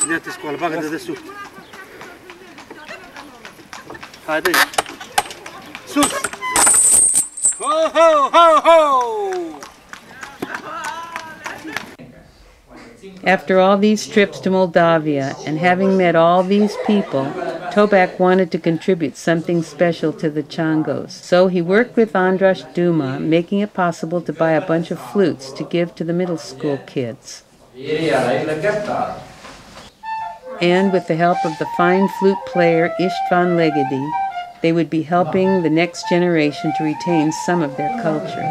S11: Нет, скоро, бага да сут. Хайде. Сут. Ho ho ho ho!
S2: After all these trips to Moldavia and having met all these people, Tobak wanted to contribute something special to the Changos. So he worked with Andras Duma, making it possible to buy a bunch of flutes to give to the middle school kids. And with the help of the fine flute player István Legedi, they would be helping the next generation to retain some of their culture.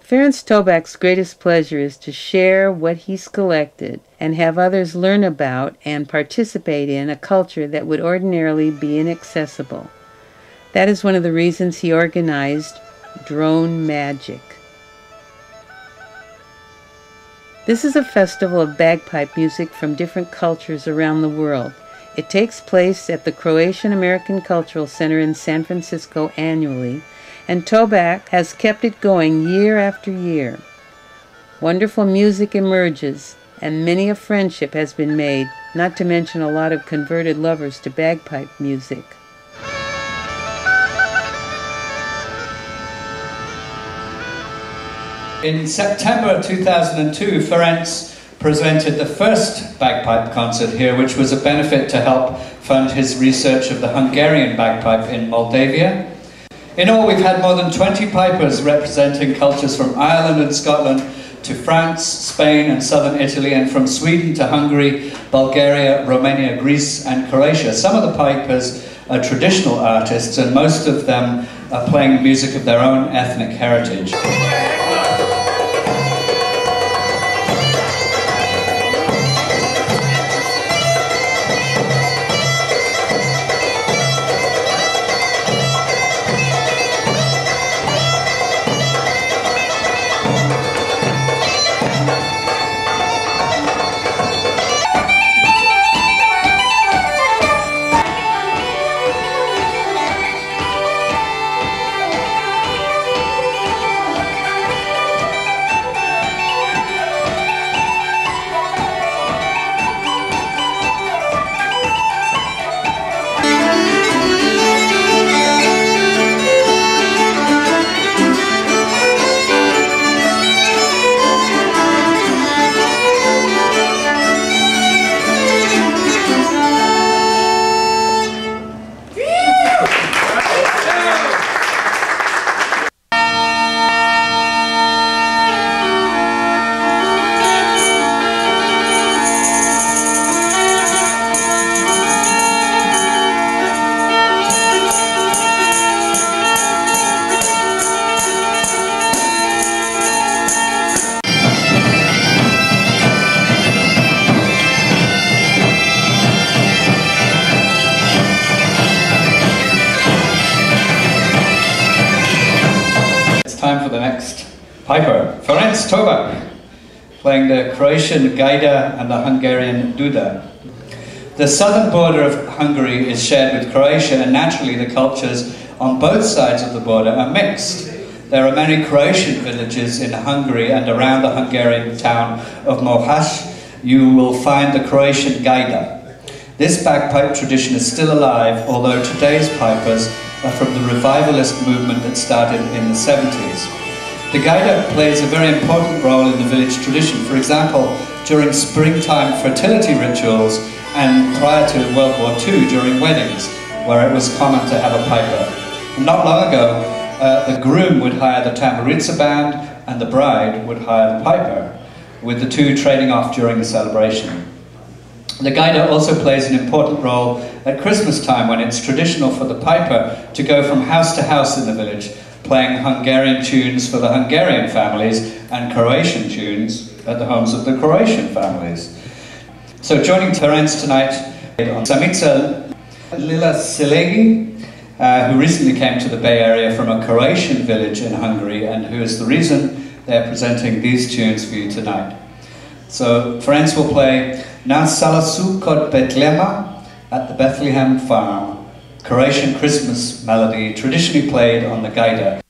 S2: Ferenc Tobak's greatest pleasure is to share what he's collected and have others learn about and participate in a culture that would ordinarily be inaccessible. That is one of the reasons he organized Drone Magic. This is a festival of bagpipe music from different cultures around the world. It takes place at the Croatian American Cultural Center in San Francisco annually, and Tobak has kept it going year after year. Wonderful music emerges, and many a friendship has been made, not to mention a lot of converted lovers to bagpipe music.
S21: In September 2002, Ferenc presented the first bagpipe concert here, which was a benefit to help fund his research of the Hungarian bagpipe in Moldavia. In all, we've had more than 20 pipers representing cultures from Ireland and Scotland to France, Spain and southern Italy, and from Sweden to Hungary, Bulgaria, Romania, Greece and Croatia. Some of the pipers are traditional artists, and most of them are playing music of their own ethnic heritage. Time for the next piper, Ferenc Tobak, playing the Croatian gaida and the Hungarian duda. The southern border of Hungary is shared with Croatia, and naturally the cultures on both sides of the border are mixed. There are many Croatian villages in Hungary, and around the Hungarian town of Mohacs you will find the Croatian gaida. This bagpipe tradition is still alive, although today's pipers are from the revivalist movement that started in the 70s. The gaida plays a very important role in the village tradition. For example, during springtime fertility rituals and prior to World War II during weddings, where it was common to have a piper. And not long ago, the groom would hire the tamburica band and the bride would hire the piper, with the two trading off during the celebration. The gaida also plays an important role at Christmas time, when it's traditional for the piper to go from house to house in the village, playing Hungarian tunes for the Hungarian families and Croatian tunes at the homes of the Croatian families. So joining Ferenc tonight on Samica Lila Silegi, who recently came to the Bay Area from a Croatian village in Hungary, and who is the reason they're presenting these tunes for you tonight. So Ferenc will play Na Salasu kod Betlema at the Bethlehem Farm, Croatian Christmas melody traditionally played on the gaida.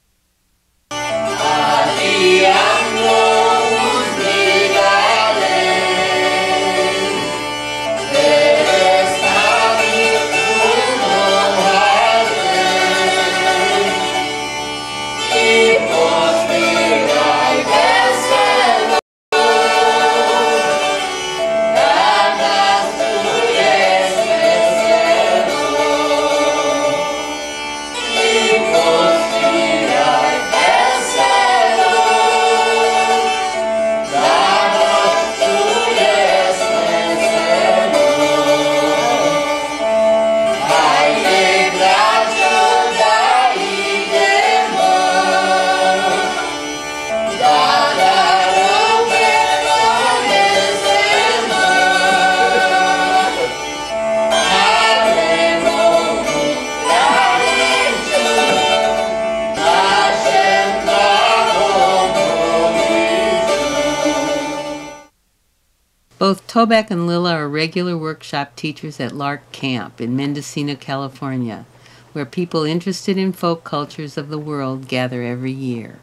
S2: Both Toback and Lila are regular workshop teachers at Lark Camp in Mendocino, California, where people interested in folk cultures of the world gather every year.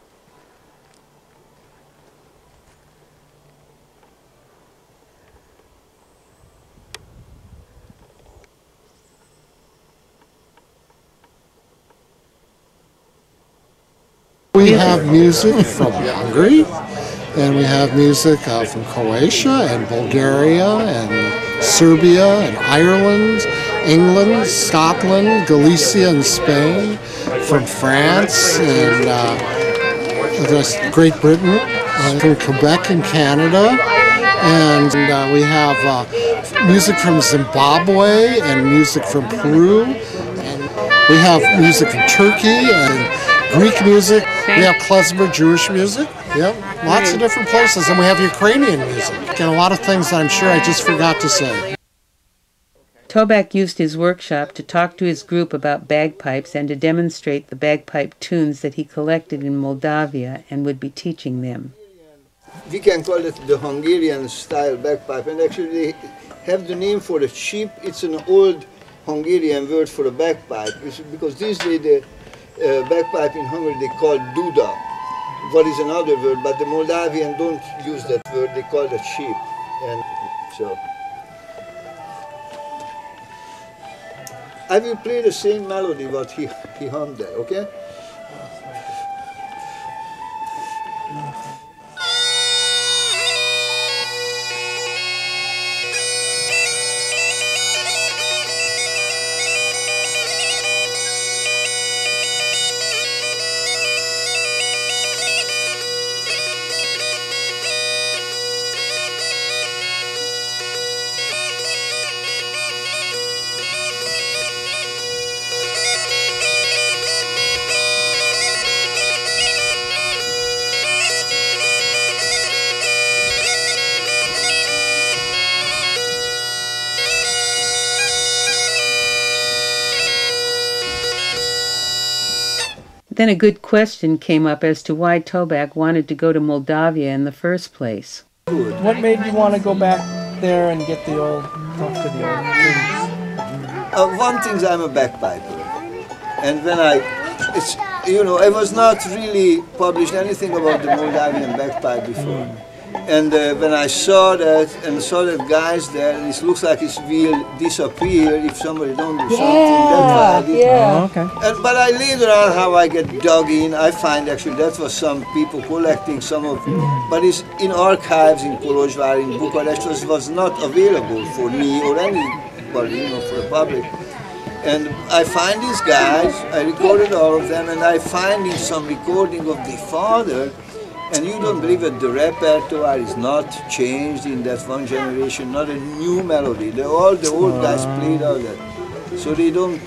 S4: We have music from Hungary, and we have music from Croatia and Bulgaria and Serbia and Ireland, England, Scotland, Galicia and Spain, from France and Great Britain, from Quebec and Canada, and we have music from Zimbabwe and music from Peru, and we have music from Turkey and Greek music. We have klezmer Jewish music. Yep, lots of different places. And we have Ukrainian music. And a lot of things that I'm sure I just forgot to say.
S2: Toback used his workshop to talk to his group about bagpipes and to demonstrate the bagpipe tunes that he collected in Moldavia and would be teaching them.
S1: We can call it the Hungarian style bagpipe, and actually they have the name for the sheep. It's an old Hungarian word for a bagpipe, because these days the bagpipe in Hungary they call duda, what is another word, but the Moldavian don't use that word, they call it sheep. And so I will play the same melody what he hummed there, okay?
S2: Then a good question came up as to why Toback wanted to go to Moldavia in the first place.
S22: What made you want to go back there and get the old
S1: One thing, I'm a bagpiper, and when I was not really published anything about the Moldavian bagpipe before. And when I saw that and saw that guys there, it looks like it will disappear if somebody don't do something. That's why I did.
S5: Oh, okay.
S1: But I later on, how I get dug in, I find actually that was some people collecting some of, but it's in archives in Kolozsvár, in Bucharest, was not available for me or anybody, for the public. And I find these guys, I recorded all of them, and I find in some recording of the father, and you don't believe it, the repertoire is not changed in that one generation, not a new melody. All the old guys played all that. So they don't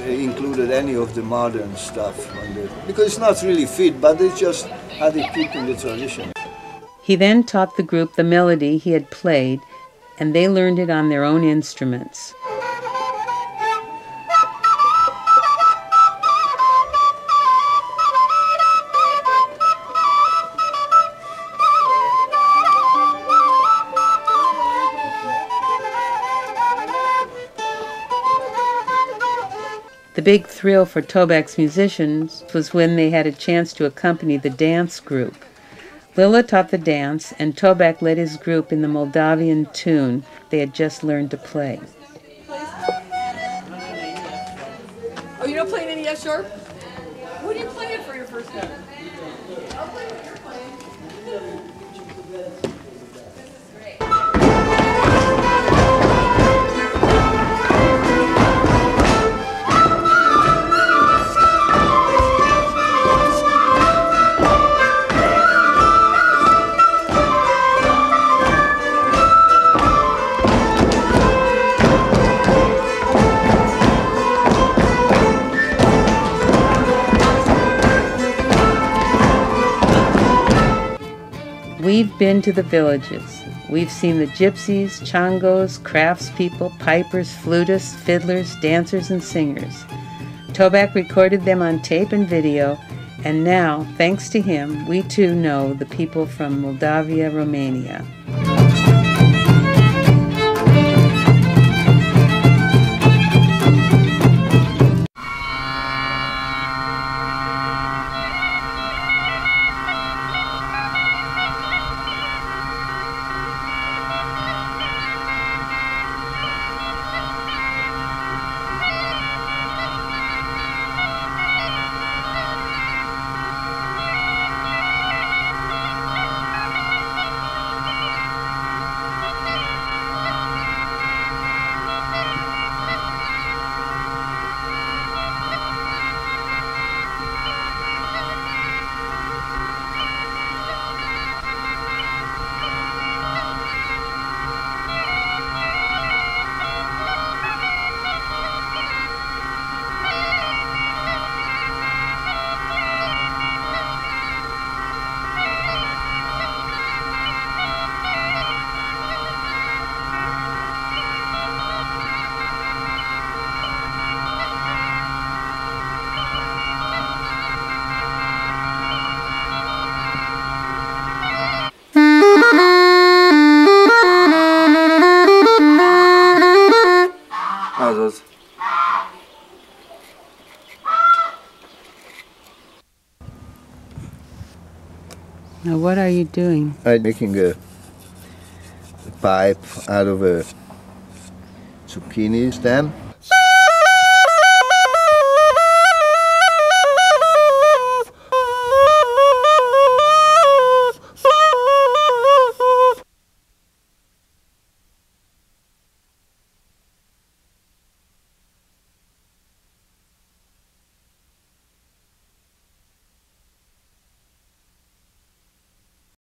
S1: included any of the modern stuff on the, because it's not really fit, but it's just how they keep in the tradition.
S2: He then taught the group the melody he had played, and they learned it on their own instruments. The big thrill for Tobac's musicians was when they had a chance to accompany the dance group. Lila taught the dance, and Tobac led his group in the Moldavian tune they had just learned to play.
S5: Oh, you're not playing any F sharp? What are you playing for your first note? I'll play what you're playing.
S2: We've been to the villages. We've seen the gypsies, changos, craftspeople, pipers, flutists, fiddlers, dancers, and singers. Tobac recorded them on tape and video, and now, thanks to him, we too know the people from Moldavia, Romania. Now what are you doing?
S1: I'm making a pipe out of a zucchini stem.